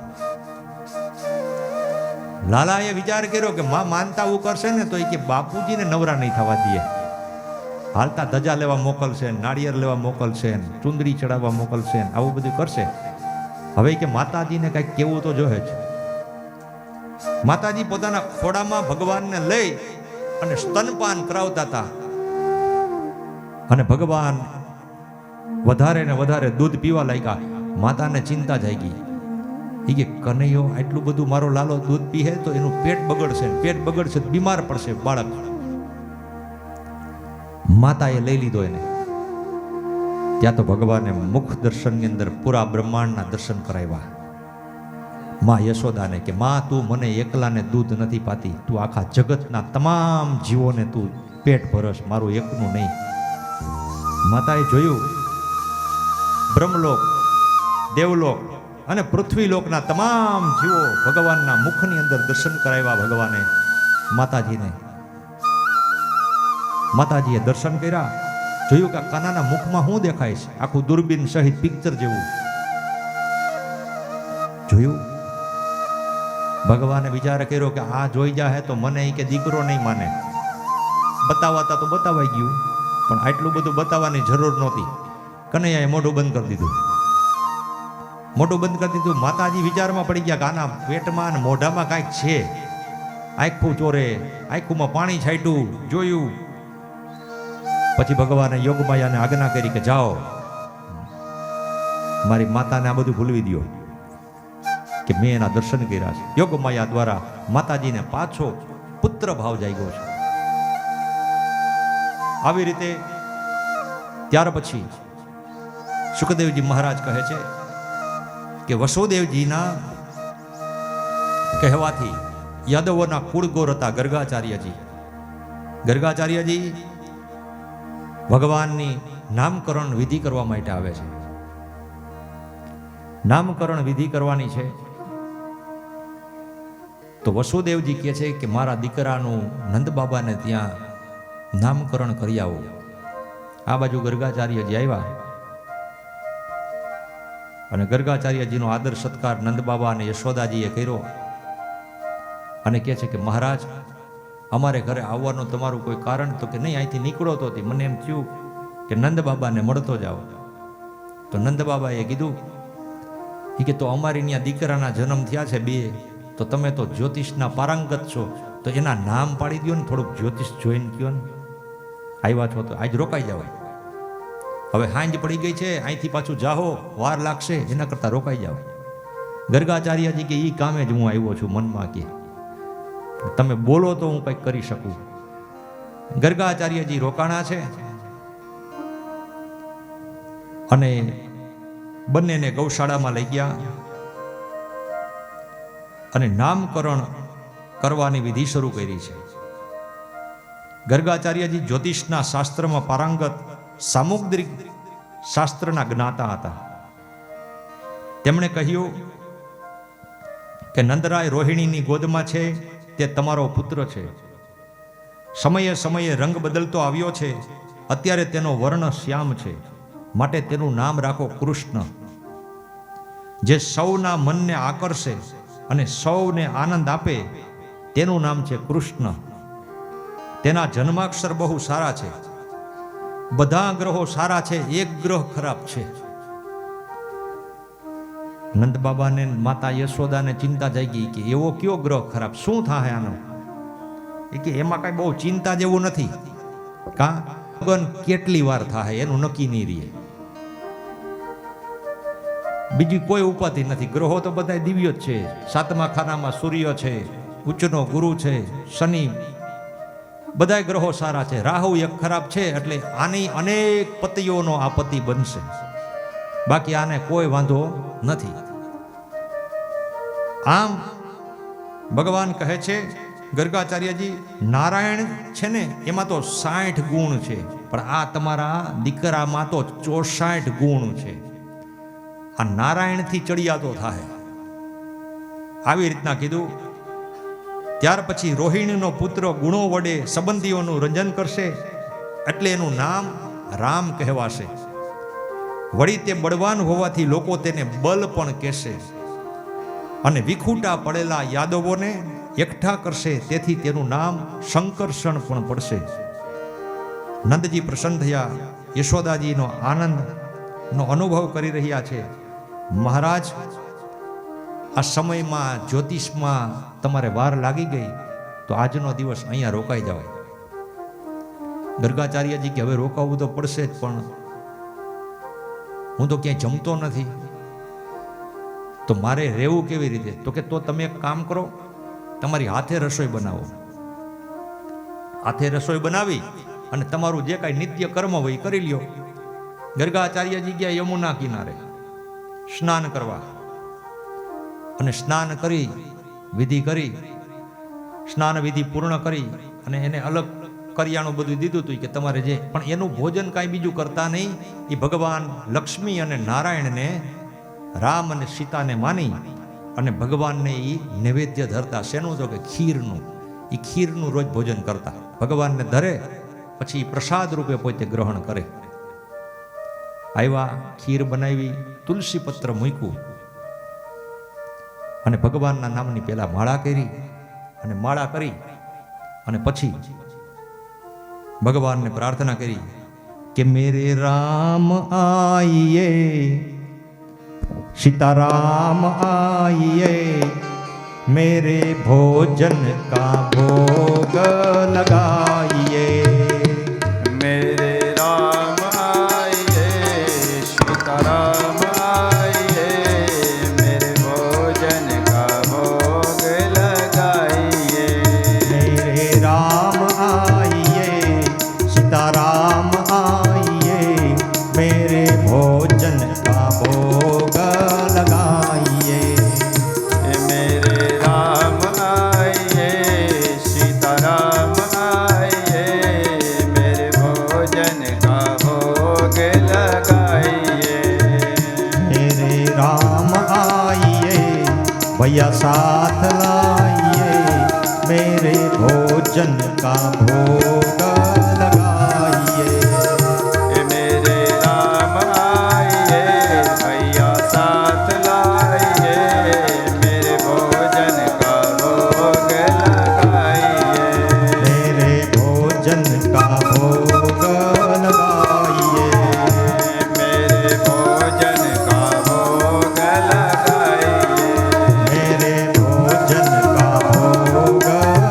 લાલાએ વિચાર કર્યો કે માં માનતા આવું કરશે ને તો એ કે બાપુજીને નવરા નહીં થવા દે. હાલતા ધજા લેવા મોકલશે, નાળિયેર લેવા મોકલશે, ચુંદડી ચડાવવા મોકલશે, આવું બધું કરશે. હવે કે માતાજીને કંઈક કેવું તો જોહે છે. માતાજી પોતાના ખોડામાં ભગવાનને લઈ અને સ્તનપાન કરાવતા હતા અને ભગવાન વધારે ને વધારે દૂધ પીવા લાગ્યા. માતાને ચિંતા જાગી. એ કે કનૈયો આટલું બધું મારો લાલો દૂધ પીએ તો એનું પેટ બગડશે, પેટ બગડશે તો બીમાર પડશે બાળક. માતાએ લઈ લીધો એને. ત્યાં તો ભગવાને મુખ દર્શનની અંદર પૂરા બ્રહ્માંડના દર્શન કરાવ્યા. માં યશોદાને કે માં તું મને એકલાને દૂધ નથી પાતી, તું આખા જગતના તમામ જીવોને તું પેટ ભરસ, મારું એકનું નહીં. માતાએ જોયું બ્રહ્મલોક, દેવલોક અને પૃથ્વીલોકના તમામ જીવો ભગવાનના મુખની અંદર દર્શન કરાવ્યા ભગવાને માતાજીને. માતાજીએ દર્શન કર્યા, જોયું કે કાનાના મુખમાં શું દેખાય છે, આખું દૂરબીન સહિત પિક્ચર જેવું જોયું. ભગવાને વિચાર કર્યો કે આ જોઈ જાય તો મને કે દીકરો નહીં માને. બતાવાતા તો બતાવાઈ ગયું, પણ આટલું બધું બતાવવાની જરૂર નહોતી. કનૈયાએ મોઢું બંધ કરી દીધું. મોઢું બંધ કરી દીધું. માતાજી વિચારમાં પડી ગયા કે આના પેટમાં અને મોઢામાં કાંઈક છે. આંખું ચોરે, આંખુમાં પાણી છાંટ્યું, જોયું. પછી ભગવાને યોગમાયાને આજ્ઞા કરી કે જાઓ મારી માતાને આ બધું ભૂલવી દો કે મેં એના દર્શન કર્યા છે. યોગમાયા દ્વારા માતાજીને પાછો પુત્ર ભાવ જાગ્યો છે. આવી રીતે ત્યાર પછી સુખદેવજી મહારાજ કહે છે કે વસુદેવજીના કહેવાથી યાદવોના કુળગોર હતા ગર્ગાચાર્યજી. ગર્ગાચાર્યજી ભગવાનની નામકરણ વિધિ કરવા માટે આવે છે. નામકરણ વિધિ કરવાની છે તો વસુદેવજી કહે છે કે મારા દીકરાનું નંદ બાબાને ત્યાં નામકરણ કરી આવો. આ બાજુ ગર્ગાચાર્યજી આવ્યા અને ગર્ગાચાર્યજીનો આદર સત્કાર નંદ બાબા અને યશોદાજીએ કર્યો અને કહે છે કે મહારાજ અમારે ઘરે આવવાનું તમારું કોઈ કારણ? તો કે નહીં, અહીંથી નીકળો તો મને એમ થયું કે નંદ બાબાને મળતો જાઓ. તો નંદ બાબાએ કીધું કે તો અમારી ત્યાં દીકરાના જન્મ થયા છે 2, તો તમે તો જ્યોતિષના પારંગત છો, તો એના નામ પાડી દો ને, થોડુંક જ્યોતિષ જોઈને કહો ને. આવ્યા છો તો આજ રોકાઈ જાવ. હવે હાંજ પડી ગઈ છે, અહીંથી પાછું જાહો વાર લાગશે, એના કરતાં રોકાઈ જાવ. ગર્ગાચાર્યજી કે એ કામે જ હું આવ્યો છું, મનમાં કે તમે બોલો તો હું કંઈક કરી શકું. ગર્ગાચાર્યજી રોકાણા છે અને બંનેને ગૌશાળામાં લઈ ગયા અને નામકરણ કરવાની વિધિ શરૂ કરી છે. ગર્ગાચાર્યજી જ્યોતિષના શાસ્ત્રમાં પારંગત, સામુદ્રિક શાસ્ત્રના જ્ઞાતા હતા. તેમણે કહ્યું કે નંદરાય રોહિણીની ગોદમાં છે, તે તમારો પુત્ર છે. સમયે સમયે રંગ બદલતો આવ્યો છે, અત્યારે તેનો વર્ણ શ્યામ છે, માટે તેનું નામ રાખો કૃષ્ણ. જે સૌના મનને આકર્ષે અને સૌને આનંદ આપે તેનું નામ છે કૃષ્ણ. તેના જન્માક્ષર બહુ સારા છે. બધા ગ્રહો સારા છે, એક ગ્રહ ખરાબ છે. નંદ બાબાને માતા યશોદાને ચિંતા જાગી કે એવો કયો ગ્રહ ખરાબ, શું થાય આનો? એ કે એમાં કઈ બહુ ચિંતા જેવું નથી. કા કેટલી વાર થાય એનું નક્કી નહીં રહે. બીજી કોઈ ઉપાધિ નથી. ગ્રહો તો બધા દિવ્ય જ છે. 7મા ખાનામાં સૂર્ય છે, ઉચ્ચનો ગુરુ છે, શનિ, બધા ગ્રહો સારા છે. રાહુ એક ખરાબ છે, એટલે આની અનેક પતિઓનો આ પતિ બનશે, બાકી આને કોઈ વાંધો નથી. આમ ભગવાન કહે છે ગર્ગાચાર્યજી, નારાયણ છે ને એમાં તો 60 ગુણ છે, પણ આ તમારા દીકરામાં તો 64 ગુણ છે. આ નારાયણથી ચડિયાતો થાય. આવી રીતના કીધું. ત્યાર પછી રોહિણીનો પુત્ર ગુણો વડે સંબંધીઓનું રંજન કરશે, એટલે એનું નામ રામ કહેવાશે. વળી તે બળવાન હોવાથી લોકો તેને બલ પણ કહેશે, અને વિખૂટા પડેલા યાદવોને એકઠા કરશે, તેથી તેનું નામ શંકરષણ પણ પડશે. નંદજી પ્રસન્ન થયા, યશોદાજીનો આનંદનો અનુભવ કરી રહ્યા છે. મહારાજ, આ સમયમાં જ્યોતિષમાં તમારે વાર લાગી ગઈ તો આજનો દિવસ અહીંયા રોકાઈ જવાય. ગર્ગાચાર્યજી કે હવે રોકાવું તો પડશે જ, પણ હું તો ક્યાંય જમતો નથી, તો મારે રહેવું કેવી રીતે? તો કે તો તમે એક કામ કરો, તમારી હાથે રસોઈ બનાવો. હાથે રસોઈ બનાવી અને તમારું જે કાંઈ નિત્ય કર્મ હોય એ કરી લ્યો. ગર્ગાચાર્યજી ગયા યમુના કિનારે સ્નાન કરવા, અને સ્નાન કરી વિધિ કરી, સ્નાન વિધિ પૂર્ણ કરી અને એને અલગ કરિયાણું બધું દીધું હતું કે તમારે જે, પણ એનું ભોજન કાંઈ બીજું કરતા નહીં. એ ભગવાન લક્ષ્મી અને નારાયણને, રામ અને સીતાને માની અને ભગવાનને એ નૈવેદ્ય ધરતા. શેનું? તો કે ખીરનું. એ ખીરનું રોજ ભોજન કરતા, ભગવાનને ધરે પછી પ્રસાદ રૂપે પોતે ગ્રહણ કરે. આવ્યા, ખીર બનાવી, તુલસી પત્ર મૂક્યું અને ભગવાનના નામની પહેલા માળા કરી, અને માળા કરી અને પછી ભગવાનને પ્રાર્થના કરી કે મેરે રામ આઈએ, सीताराम आइए, मेरे भोजन का भोग लगाइए. मेरे राम आइए, सीताराम आइए, मेरे भोजन का भोग लगाइए. मेरे राम आइए, सीताराम आइए, मेरे भोजन का भोग लगाइए. मेरे राम आइए, सीताराम आइए, मेरे भोजन का भोग लगाइए. मेरे राम आइए, भैया साथ लाइए, मेरे भोजन का भोग लगाइए. मेरे राम आइए, भैया साथ लाइए, मेरे भोजन का भोग लगाइए. मेरे भोजन का भोग लगाइए. मेरे भोजन का भोग लगाइए. मेरे भोजन का भोग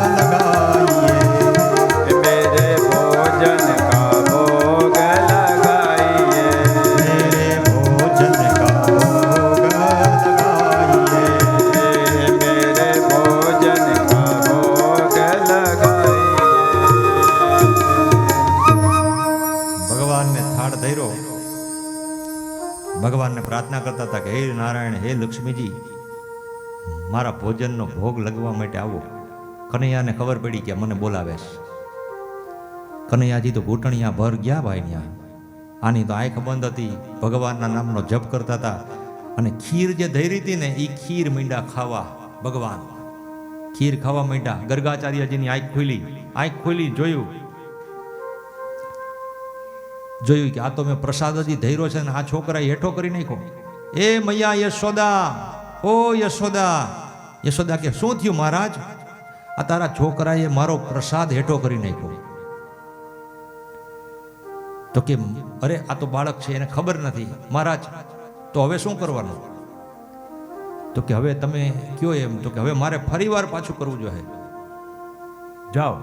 लगाइए. मेरे भोजन का भोग लगाइए. मेरे भोजन का भोग लगाइए. मेरे भोजन का भोग लगाइए. ભગવાનને થાળ ધર્યો. ભગવાનને પ્રાર્થના કરતા હતા કે હે નારાયણ, હે લક્ષ્મીજી, મારા ભોજનનો ભોગ લગવા માટે આવો. કનૈયાને ખબર પડી કે મને બોલાવે છે. કનૈયાજી તો ઘૂંટણિયા ભર ગયા ભાઈ ત્યાં. આની તો આંખ બંધ હતી, ભગવાનના નામનો જપ કરતા હતા, અને ખીર જે ધરી હતી ને એ ખીર મીંડા ખાવા. ભગવાન ખીર ખાવા માંડ્યા. ગર્ગાચાર્યજીની આંખ ખોલી જોયું કે આ તો મેં પ્રસાદ હજી ધૈર્યો છે ને આ છોકરાએ હેઠો કરી નાખ્યો. એ મૈયા યશોદા, ઓ યશોદા. યશોદા કે શું થયું મહારાજ? આ તારા છોકરાએ મારો પ્રસાદ હેઠો કરી નાખ્યો. તો કે અરે આ તો બાળક છે, એને ખબર નથી. મહારાજ તો હવે શું કરવાનું? તો કે હવે તમે કયો એમ. તો કે હવે મારે ફરીવાર પાછું કરવું જોઈએ. જાઓ.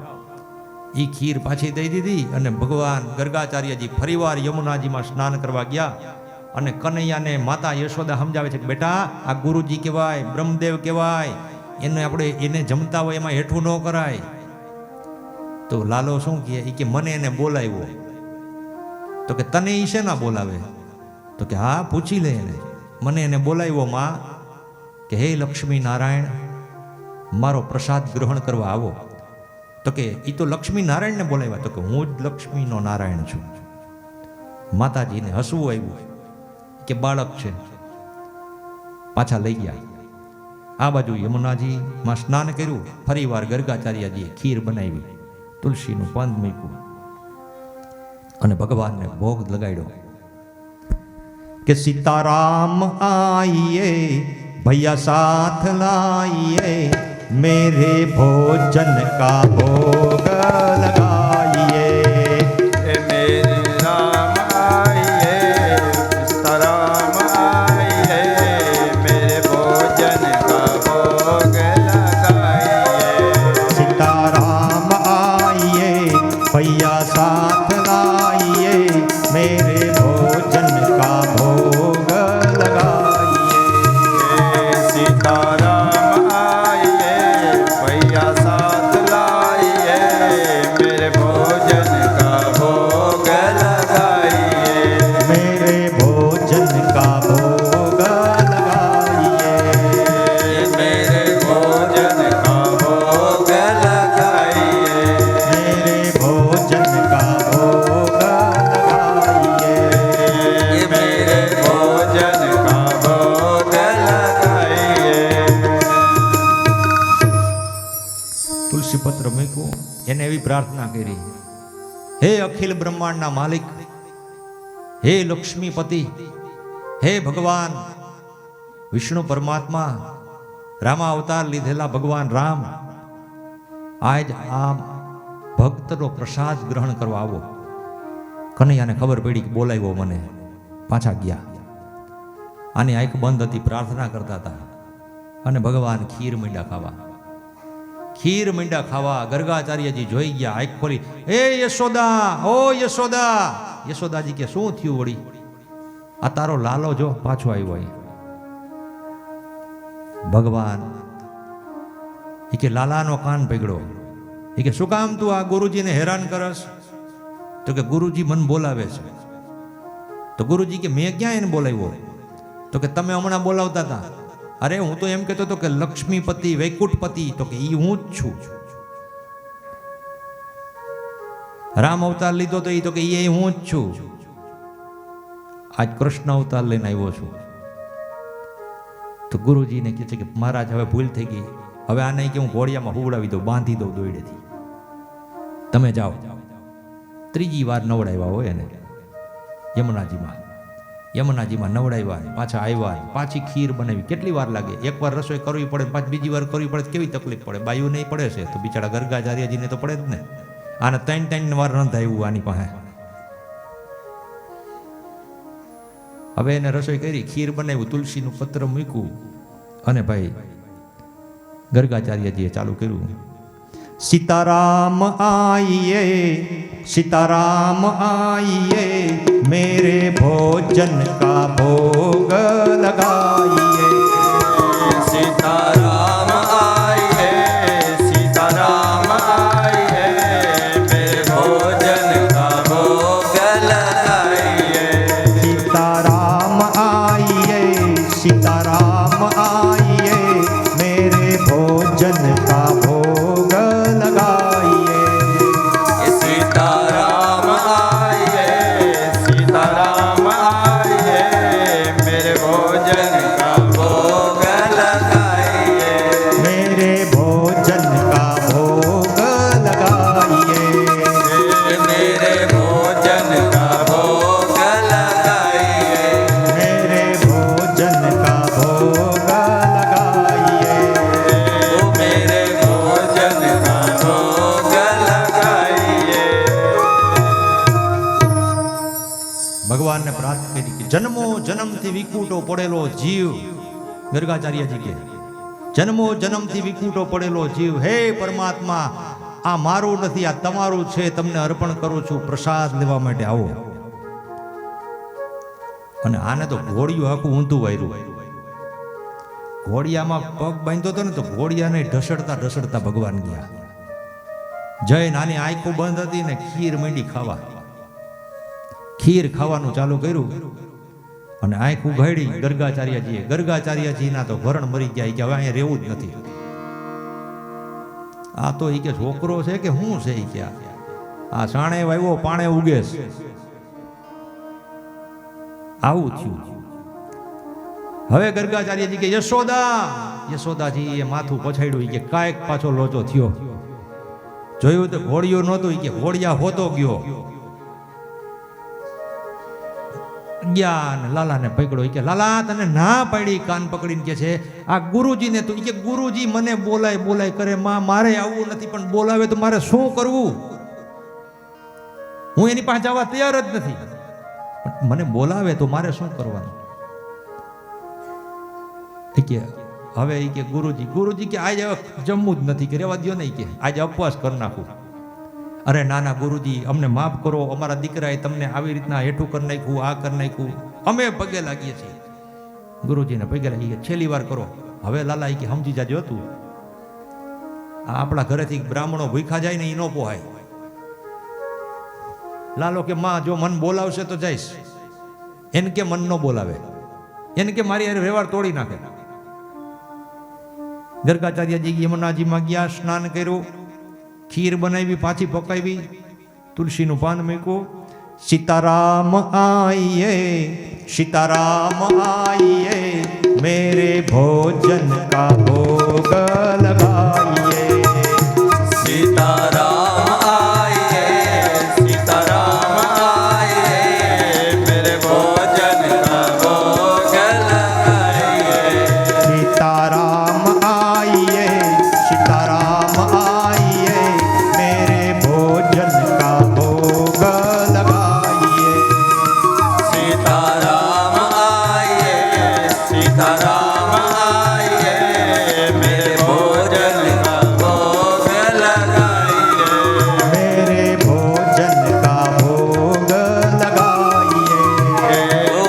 એ ખીર પાછી દઈ દીધી અને ભગવાન ગર્ગાચાર્યજી ફરીવાર યમુનાજીમાં સ્નાન કરવા ગયા. અને કનૈયાને માતા યશોદા સમજાવે છે કે બેટા, આ ગુરુજી કહેવાય, બ્રહ્મદેવ કહેવાય, એને જમતા હોય એમાં હેઠું ન કરાય. તો લાલો શું કહે? એ કે મને એને બોલાવ્યો. તો કે તને ઈ શેના બોલાવે? તો કે હા, પૂછી લે એને. મને એને બોલાવ્યો માં કે હે લક્ષ્મી નારાયણ, મારો પ્રસાદ ગ્રહણ કરવા આવો. તો કે એ તો લક્ષ્મી નારાયણને બોલાવ્યા. તો કે હું જ લક્ષ્મીનો નારાયણ છું. માતાજીને હસવું આવ્યું કે બાળક છે. પાછા લઈ ગયા. આ બાજુ યમુનાજીમાં સ્નાન કર્યું. ફરીવાર ગર્ગાચાર્યજીએ ખીર બનાવી, તુલસીનું પંદ મૂક્યું અને ભગવાનને ભોગ લગાડ્યો કે સીતારામ આઈએ ભૈયા સાથ લાઈએ, મેરે ભોજન કા ભોગ લગાઈએ. मेरे राम आइए सीताराम आइए, मेरे भोजन का भोग लगाइए. सीताराम आइए भैया साथ लाइए, मेरे भोजन का भोग लगाइए. सीताराम आइए भैया साथ लाइए, मेरे भोजन का भोग लगाइए. मेरे भोजन का भोग लगाइए. मेरे भोजन का भोग लगाइए. मेरे भोजन का भोग लगाइए. मेरे भोजन का भोग लगाइए. તુલસી પત્ર મૂક્યું, એને એવી પ્રાર્થના કરી, હે અખિલ બ્રહ્માંડના માલિક, હે લક્ષ્મીપતિ, હે ભગવાન વિષ્ણુ પરમાત્મા, રામા અવતાર લીધેલા ભગવાન રામ, આજ આ ભક્તનો પ્રસાદ ગ્રહણ કરવા આવો. કનૈયાને ખબર પડી કે બોલાવ્યો મને, પાછા ગયા. આની આંખ બંધ હતી, પ્રાર્થના કરતા હતા અને ભગવાન ખીર મીંડા ખાવા. ખીર મીંડા ખાવા ગર્ગાચાર્યજી જોઈ ગયા, આંખ ખોલી, એ યશોદા, ઓ યશોદા. યશોદાજી કે શું થયું વળી? આ તારો લાલો જો પાછો આવ્યો અહીં. ભગવાન એ કે લાલાનો કાન પકડો. એ કે શું કામ તું આ ગુરુજીને હેરાન કરસ? તો કે ગુરુજી મને બોલાવે છે. તો ગુરુજી કે મેં ક્યાં એને બોલાવ્યો? તો કે તમે હમણાં બોલાવતા હતા. અરે હું તો એમ કહેતો હતો કે લક્ષ્મીપતિ વૈકુંઠપતિ, તો કે ઈ હું જ છું. રામ અવતાર લીધો તો એ, તો કે એ હું જ છું. આજ કૃષ્ણ અવતાર લઈને આવ્યો છું. તો ગુરુજીને કહે છે કે મહારાજ હવે ભૂલ થઈ ગઈ, હવે આ નહીં કે હું ઘોડિયામાં હુવડાવી દઉં, બાંધી દઉં દોયડેથી, તમે જાઓ. ત્રીજી વાર નવડાવ્યા હોય એને યમુનાજીમાં નવડાવ્યા, પાછા આવ્યા, પાછી ખીર બનાવી. કેટલી વાર લાગે? એકવાર રસોઈ કરવી પડે, પાછી બીજી વાર કરવી પડે, કેવી તકલીફ પડે? બાયું નહીં પડે છે તો બિચારા ગર્ગાચાર્યજીને તો પડે જ ને. આને 3 વાર રંધાયું આની પાસે. હવે એને રસોઈ કરી, ખીર બનાવ્યું, તુલસીનું પત્ર મૂક્યું અને ભાઈ ગર્ગાચાર્યજીએ ચાલુ કર્યું, सीताराम आइए सीताराम आइए, मेरे भोजन का भोग लगाइए. सीताराम आइए सीताराम आइए, मेरे भोजन का भोग लगाइए. सीताराम आइए सीताराम आइए, मेरे भोजन का भोग लगाइए. सीताराम आइए सीताराम आइए, मेरे भोजन का भोग लगाइए. मेरे भोजन का भोग लगाइए. मेरे भोजन का भोग लगाइए. मेरे भोजन का भोग लगाइए. ओ मेरे भोजन का भोग लगाइए. ભગવાનને પ્રાર્થના કરી કે જન્મો જન્મથી વિકૂટો પડેલો જીવ, ગર્ગાચાર્યજી કે જન્મો જન્મથી વિકૂટો પડેલો જીવ, હે પરમાત્મા, આ મારું નથી, આ તમારું છે, તમને અર્પણ કરું છું, પ્રસાદ લેવા માટે આવો. અને આને તો ઘોડિયું આખું ઊંધું વાયરું. ઘોડિયામાં પગ બાંધ્યો હતો ને તો ઘોડિયાને ઢસડતા ઢસડતા ભગવાન ગયા. જય નાની આંખો બંધ હતી ને ખીર માંડી ખાવા. ખીર ખાવાનું ચાલુ કર્યું અને આંખ ઉઘાડી ગર્ગાચાર્યજીએ. ગર્ગાચાર્યજીના તો ભરણ મરી ગયા, કે હવે અહીંયા રહેવું જ નથી. આ તો એ કે છોકરો છે કે શું છે? એ કે આ સાણે વાવ્યો પાણે ઉગે છે. આવું થયું. હવે ગર્ગાચાર્યજી કે યશોદા યશોદાજી એ માથું પછાડ્યું કે કાંઈક પાછો લોચો થયો. જોયું તો ઘોડિયું નહોતું કે ઘોડિયા હોતો ગયો. ગયા ને લાલાને પકડ્યો કે લાલા તને ના પાડી, કાન પકડીને કે છે આ ગુરુજીને તું કે ગુરુજી મને બોલાય બોલાય કરે, માં મારે આવવું નથી, પણ બોલાવે તો મારે શું કરવું? હું એની પાસે જવા તૈયાર જ નથી, મને બોલાવે તો મારે શું કરવાનું? કે હવે એ કે ગુરુજી કે આજે જમવું જ નથી, કે રેવા દો નહીં, કે આજે ઉપવાસ કરી નાખું. અરે નાના ગુરુજી અમને માફ કરો, અમારા દીકરાએ તમને આવી રીતના હેઠું કરી નાખ્યું, આ કરી નાખ્યું, અમે પગે લાગીએ છીએ. ગુરુજીને પગે લાગી, છેલ્લી વાર કરો. હવે લાલા કે સમજી જાજો તું, આપણા ઘરેથી બ્રાહ્મણો ભૂખા જાય ને એ ન પોહાય. લાલો કે માં જો મન બોલાવશે તો જઈશ, એને કે મન ન બોલાવે, એને કે મારી હારે વ્યવહાર તોડી નાખે. ગર્ગાચાર્યજી યમુનાજીમાં ગયા, સ્નાન કર્યું, ખીર બનાવી, પાછી પકાવી, તુલસીનું પાન મૂક્યું. સીતારામ આઈએ, સીતારામ આઈએ, મેરે ભોજન કા ભોગ लगाइए. सीताराम आइए, सीताराम आइए, मेरे भोजन का भोग लगाइए. सीताराम आइए, सीताराम आइए, मेरे भोजन का भोग लगाइए. सीताराम आइए, सीताराम आइए, मेरे भोजन का भोग लगाइए. मेरे भोजन का भोग लगाइए.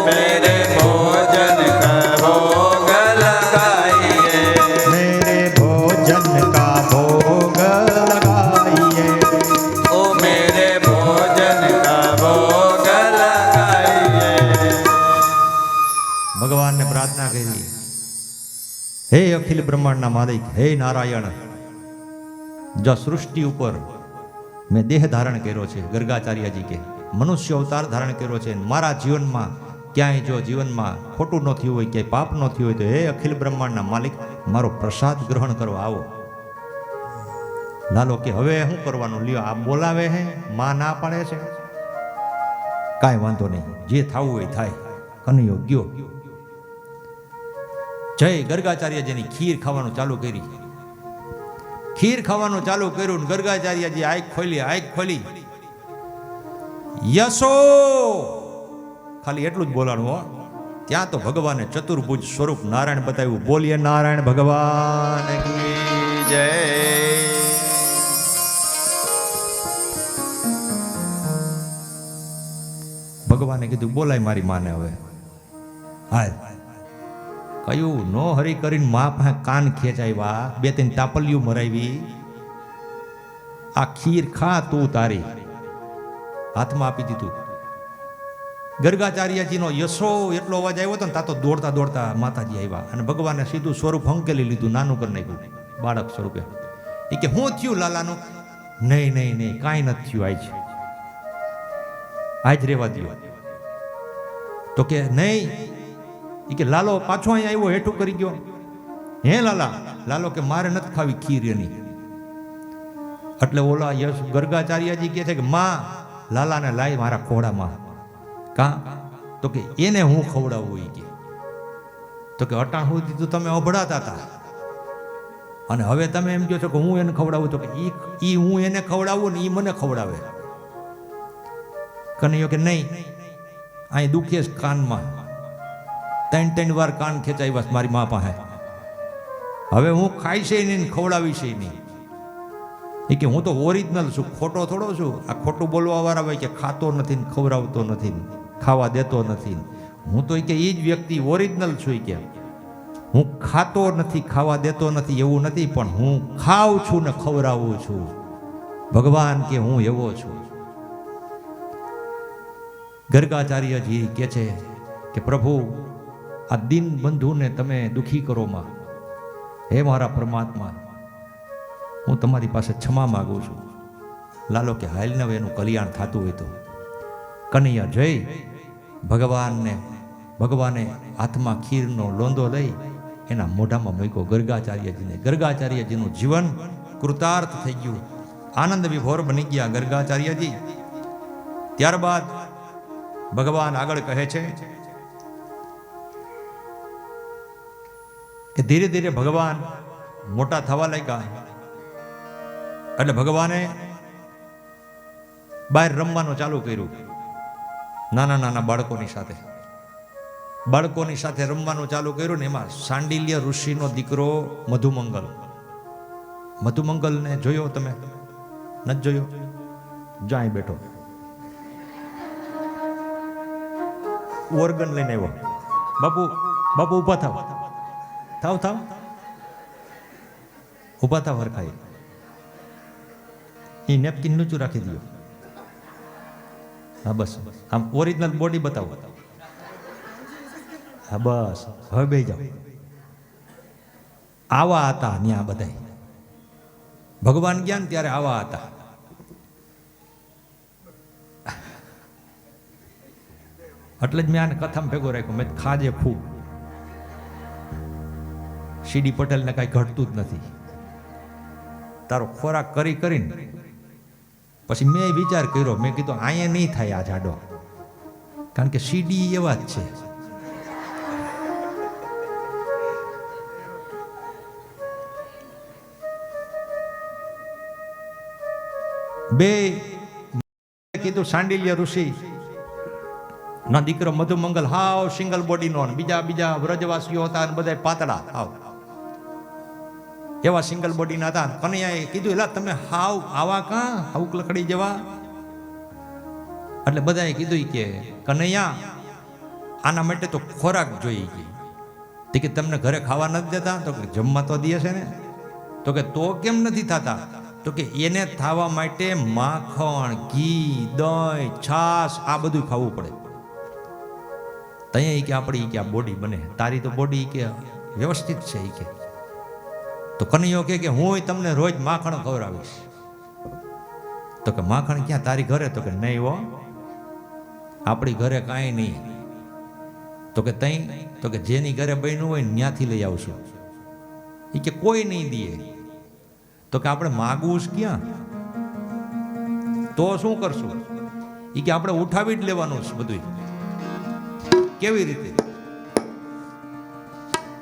मेरे भोजन का भोग लगाइए. मेरे भोजन का भोग लगाइए. ओ मेरे भोजन का भोग लगाइए. ભગવાનને પ્રાર્થના કરી, હે અખિલ બ્રહ્માંડના માલિક, હે નારાયણ, જો સૃષ્ટિ ઉપર મેં દેહ ધારણ કર્યો છે, ગર્ગાચાર્યજી કે મનુષ્ય અવતાર ધારણ કર્યો છે, મારા જીવનમાં ક્યાંય જો જીવનમાં ખોટું ન થયું હોય, ક્યાંય પાપ ન થયું હોય, તો હે અખિલ બ્રહ્માંડના માલિક મારો પ્રસાદ ગ્રહણ કરવા આવો. લાલો કે હવે શું કરવાનું? લ્યો આ બોલાવે હે, માં ના પાડે છે, કાંઈ વાંધો નહીં, જે થવું હોય થાય. કનૈયો ગયો. જય ગર્ગાચાર્યજીની ખીર ખાવાનું ચાલુ કરી. ખીર ખાવાનું ચાલુ કર્યું, ગર્ગાચાર્યજી આંખ ખોલી, યશો, ખાલી એટલું જ બોલાણું હો. ત્યાં તો ભગવાને ચતુર્ભુજ સ્વરૂપ નારાયણ બતાવ્યું. બોલીએ નારાયણ ભગવાન કી જય. ભગવાને કીધું બોલાય મારી માને. હવે હાલ કયું નો હરી કરીને મા પાસે કાન ખેંચાવ્યા, 2-3 તાપલિયું મરાવી, આ ખીર ખા તું તારી, હાથમાં આપી દીધું. ગર્ગાચાર્યજીનો યશો એટલો અવાજ આવ્યો હતો ને, તા તો દોડતા દોડતા માતાજી આવ્યા અને ભગવાને સીધું સ્વરૂપ હંકેલી લીધું, નાનું કરી નાખ્યું બાળક સ્વરૂપે. એ કે શું થયું લાલાનું? નહીં નહીં નહીં, કાંઈ નથી થયું, આજ રહેવા દો. તો કે નહીં, એ કે લાલો પાછો અહીંયા આવ્યો, હેઠું કરી ગયો. હે લાલા? લાલો કે મારે નથી ખાવી ખીર એની. એટલે ઓલા યશ ગર્ગાચાર્યજી કહે છે કે માં લાલાને લાય મારા ખોડામાં. કા? તો કે એને હું ખવડાવું. એ કે તો કે અટાણ સુધી તો તમે અભડાતા હતા અને હવે તમે એમ કહો છો કે હું એને ખવડાવું. તો કે ઈ હું એને ખવડાવું ને ઈ મને ખવડાવે. કનૈયો કે નહીં, અહીં દુખે છે કાનમાં, 3 વાર કાન ખેંચાઈ મારી મા પાસે. હવે હું ખાઈ છે નહીં, ખવડાવી છે નહીં. એ કે હું તો ઓરિજિનલ છું, ખોટો થોડો છું. આ ખોટું બોલવા વાળા હોય કે ખાતો નથી ને ખવડાવતો નથી ને ખાવા દેતો નથી. હું તો કે એ જ વ્યક્તિ ઓરિજિનલ છું. કે હું ખાતો નથી, ખાવા દેતો નથી એવું નથી, પણ હું ખાઉં છું ને ખવડાવું છું. ભગવાન કે હું એવો છું. ગર્ગાચાર્યજી કહે છે કે પ્રભુ આ દીન બંધુને તમે દુખી કરો માં. હે મારા પરમાત્મા, હું તમારી પાસે ક્ષમા માગું છું. લાલો કે હાલ ને એનું કલ્યાણ થતું હોય તો. કનૈયા જય ભગવાને હાથમાં ખીરનો લોંદો લઈ એના મોઢામાં મૂક્યો ગર્ગાચાર્યજીને. ગર્ગાચાર્યજીનું જીવન કૃતાર્થ થઈ ગયું, આનંદ વિભોર બની ગયા ગર્ગાચાર્યજી. ત્યારબાદ ભગવાન આગળ કહે છે કે ધીરે ધીરે ભગવાન મોટા થવા લાગ્યા એટલે ભગવાને બહાર રમવાનું ચાલુ કર્યું નાના નાના બાળકોની સાથે રમવાનું ચાલુ કર્યું ને એમાં સાંડિલ્ય ઋષિનો દીકરો મધુમંગલને જોયો તમે? નથી જોયો? જાય બેઠો ઓર્ગન લઈને આવ્યો. બાપુ ઊભા થાવ ઊભા થાવ હરખાઈ. એ નેપકિન નીચું રાખી દો. હા બસ, આમ ઓરિજિનલ બોડી બતાવો. હા બસ, હવે બેસી જાઓ. આવા હતા ત્યાં બધા ભગવાન ગયા ને ત્યારે આવા હતા. એટલે જ મેં આને કથામાં ભેગો રાખ્યો. મેં ખાજે ફૂ સીડી પટેલને કાંઈ ઘટતું જ નથી. તારો ખોરાક કરીને પછી મેં વિચાર કર્યો, મેં કીધું અહીંયા નહીં થાય આ જાડો, કારણ કે સીડી એવા જ છે. બે કીધું સાંડિલ્ય ઋષિ ના દીકરો મધુમંગલ હાવ સિંગલ બોડી નો, બીજા વ્રજવાસીઓ હતા અને બધા પાતળા હાવ એવા સિંગલ બોડી ના હતા. કનૈયાએ કીધું એલા તમે હાવ આવા કાં હાવ લકડી જેવા? એટલે બધાએ કીધું કે કનૈયા આના માટે તો ખોરાક જોઈ ગઈ. તો કે તમને ઘરે ખાવા નથી દેતા? તો કે જમવા તો દે છે ને. તો કે તો કેમ નથી થતા? તો કે એને થવા માટે માખણ, ઘી, દહીં, છાશ આ બધું ખાવું પડે. ત્યાં કે આપણી કે આ બોડી બને. તારી તો બોડી કે વ્યવસ્થિત છે એ કે. તો કનૈયો કે હું તમને રોજ માખણ ખવડાવીશ. તો કે માખણ ક્યાં તારી ઘરે? તો કે નહીં હો, આપણી ઘરે કાંઈ નહીં. તો કે તઈ? તો કે જેની ઘરે બન્યું હોય ત્યાંથી લઈ આવશું. એ કે કોઈ નહીં દે. તો કે આપણે માગવું જ ક્યાં? તો શું કરશું? એ કે આપણે ઉઠાવી જ લેવાનું છે બધું. કેવી રીતે?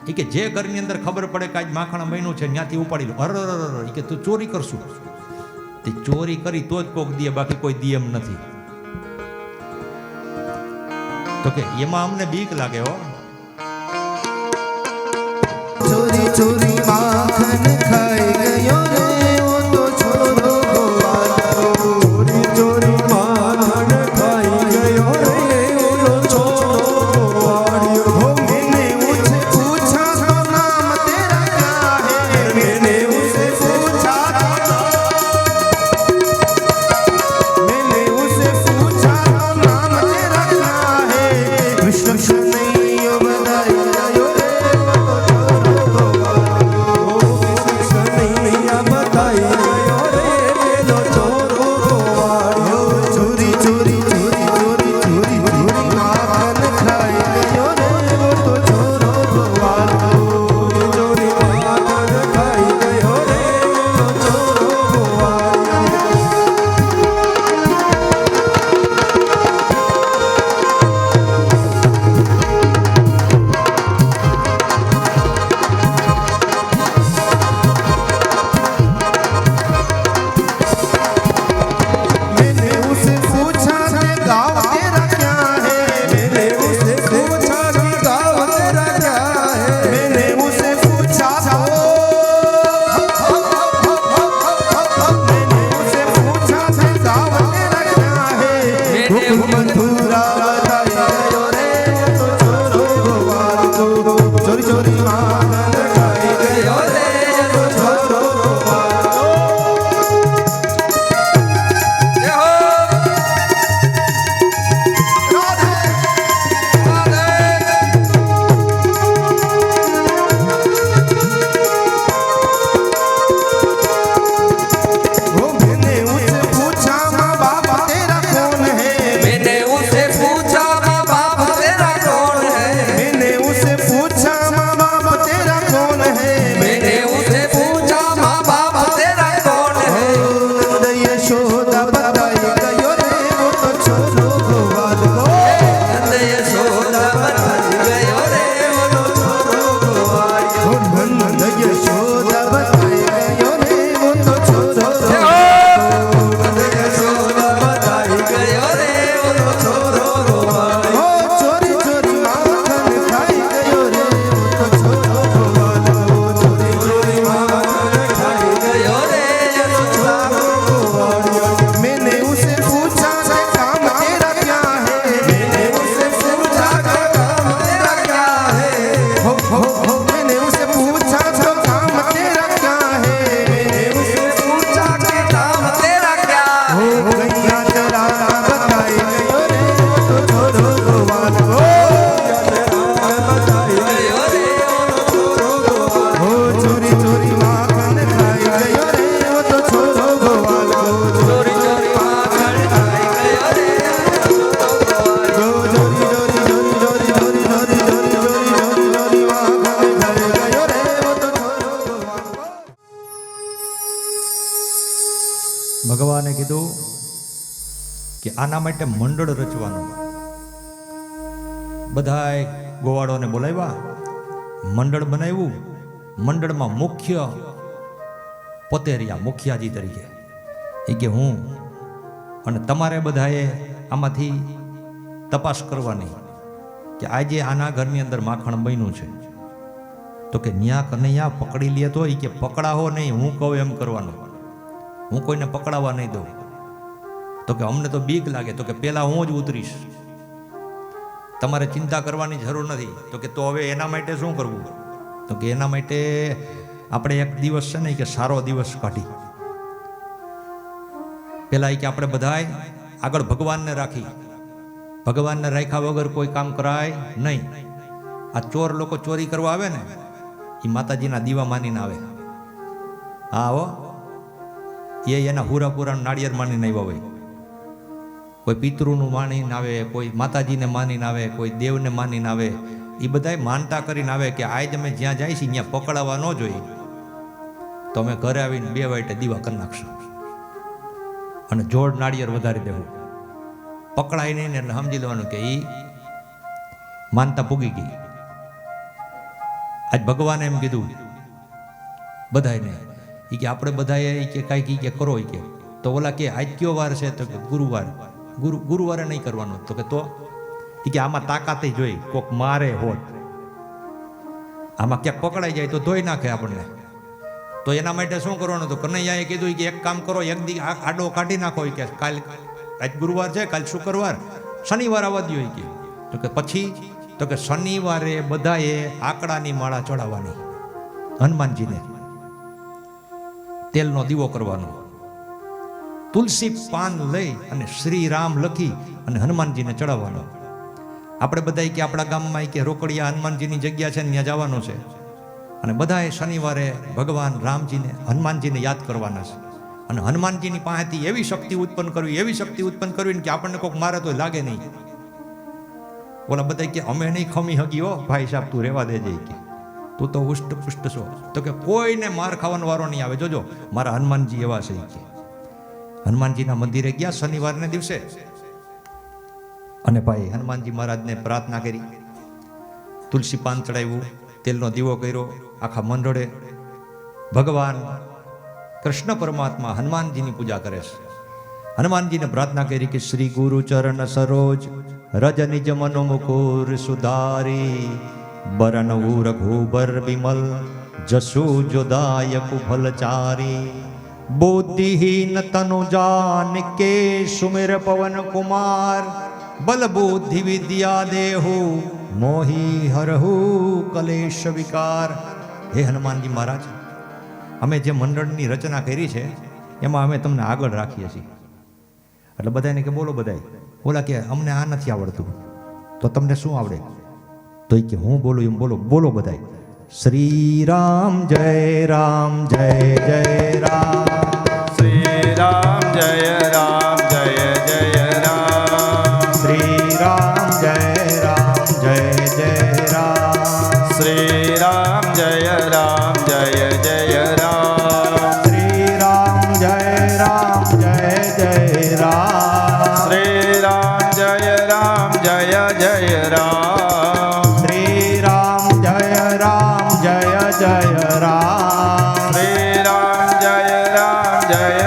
એ કે જે ઘરની અંદર ખબર પડે કે આજ માખણ બન્યું છે ત્યાંથી ઉપાડી લો. અરે એ કે તું ચોરી કરશું? તે ચોરી કરી તો જ કોક દે, બાકી કોઈ દે એમ નથી. તો કે એમાં અમને બીક લાગે હો. ચોરી ચોરી માખન ખાઈ ગયો રે ઓ તો છોરો ગોવાળો. ચોરી ચોરી માખન ખાઈ ગયો રે ઓ તો છોરો ગોવાળો. હો મેને ઉસે પૂછા તો નામ તેરા ક્યા હે? મેને ઉસે પૂછા તો નામ તેરા ક્યા હે? કૃષ્ણ નહીં બધાઈ ગયો રે ઓ તો છોરો ગોવાળો. કૃષ્ણ નહીં ભગવાને કીધું કે આના માટે મંડળ રચવાનું. બધાય ગોવાળોને બોલાવ્યા, મંડળ બનાવ્યું. મંડળમાં મુખ્ય પોતે રહ્યા, મુખિયાજી તરીકે. એ કે હું, અને તમારે બધાએ આમાંથી તપાસ કરવાની કે આજે આના ઘરની અંદર માખણ બન્યું છે તો કે ન્યા કનૈયા પકડી લે તો એ કે પકડાવો નહીં, હું કહું એમ કરવાનું. હું કોઈને પકડાવવા નહીં દઉં. તો કે અમને તો બીક લાગે. તો કે પહેલા હું જ ઉતરીશ, તમારે ચિંતા કરવાની જરૂર નથી. તો કે તો હવે એના માટે શું કરવું? તો કે એના માટે આપણે એક દિવસ છે ને કે સારો દિવસ કાઢી. પેલા કે આપણે બધાય આગળ ભગવાનને રાખી. ભગવાનને રાખ્યા વગર કોઈ કામ કરાય નહીં. આ ચોર લોકો ચોરી કરવા આવે ને એ માતાજીના દીવા માનીને આવે. હા હો, એ એના હુરાપુરાનું નાળિયેર માનીને આવ્યા હોય. કોઈ પિતૃનું માનીને આવે, કોઈ માતાજીને માનીને આવે, કોઈ દેવને માનીને આવે. એ બધાય માનતા કરીને આવે કે આજ અમે જ્યાં જાય છે ત્યાં પકડાવા ન જોઈએ, તો અમે ઘરે આવીને 2 વાટે દીવા કરી નાખશું અને જોડ નાળિયેર વધારી દેવું. પકડાય નહીં ને એટલે સમજી લેવાનું કે એ માનતા પૂગી ગઈ. આજ ભગવાને એમ કીધું બધાને, એ કે આપણે બધાએ કે કાંઈક કે કરો. એ કે તો ઓલા કે આજ કયો વાર છે? તો કે ગુરુવાર. ગુરુવારે નહીં કરવાનું. તો કે તો એ કે આમાં તાકાત જોઈ, કોક મારે હોત, આમાં ક્યાંક પકડાઈ જાય તો ધોઈ નાખે આપણને. તો એના માટે શું કરવાનું? તો કનૈયાએ કીધું કે એક કામ કરો, એક દી આડો કાઢી નાખો. કે કાલ આજ ગુરુવાર છે, કાલ શુક્રવાર, શનિવાર આવવા દો. કે તો કે પછી? તો કે શનિવારે બધાએ આકડાની માળા ચડાવવાની, હનુમાનજીને તેલનો દીવો કરવાનો, તુલસી પાન લઈ અને શ્રી રામ લખી અને હનુમાનજીને ચડાવવાનો. આપણે બધા કે આપણા ગામમાં કે રોકડિયા હનુમાનજીની જગ્યા છે ને ત્યાં જવાનું છે, અને બધાએ શનિવારે ભગવાન રામજીને હનુમાનજીને યાદ કરવાના છે. અને હનુમાનજીની પાસેથી એવી શક્તિ ઉત્પન્ન કરવી, એવી શક્તિ ઉત્પન્ન કરવી કે આપણને કોઈક મારે તો લાગે નહીં. ઓલા બધા કે અમે નહીં ખમી હગી હો ભાઈ સાહેબ, તું રહેવા દેજે. કે તું તો ઉષ્ટ પુષ્ટ છો. તો કે કોઈને માર ખાવાનો વારો નહીં આવે. જોજો મારા હનુમાનજી એવા છે. કે હનુમાનજીના મંદિરે ગયા શનિવારને દિવસે, અને ભાઈ હનુમાનજી મહારાજને પ્રાર્થના કરી, તુલસી પાન ચડાવ્યું, તેલનો દીવો કર્યો. આખા મંડળે ભગવાન કૃષ્ણ પરમાત્મા હનુમાનજીની પૂજા કરે છે. હનુમાનજીને પ્રાર્થના કરી કે શ્રી ગુરુ ચરણ સરોજ રજ નિજ મનો મુકુર સુધારી, બરન રઘુબર બિમલ જસુ જોદાયક ફલચારી, બુદ્ધિહીન તનુ જાનકે સુમિર પવન કુમાર, બલ બુદ્ધિ વિદ્યા દેહુ મોહી હરહુ કલેશ વિકાર. હે હનુમાનજી મહારાજ, અમે જે મંડળની રચના કરી છે એમાં અમે તમને આગળ રાખીએ છીએ. એટલે બધાને કે બોલો. બધાય બોલા કે અમને આ નથી આવડતું. તો તમને શું આવડે? તો એ કે હું બોલું એમ બોલો. બોલો બધાય. શ્રી રામ જય રામ જય જય રામ, શ્રી રામ જય રામ જય જય રામ, શ્રી રામ જય રામ જય જય રામ, શ્રી રામ જય રામ જય જય રામ, શ્રી રામ જય રામ જય જય રામ, શ્રી રામ જય રામ જય જય રામ, શ્રી રામ જય રામ જય જય રામ, શ્રી રામ જય રામ જય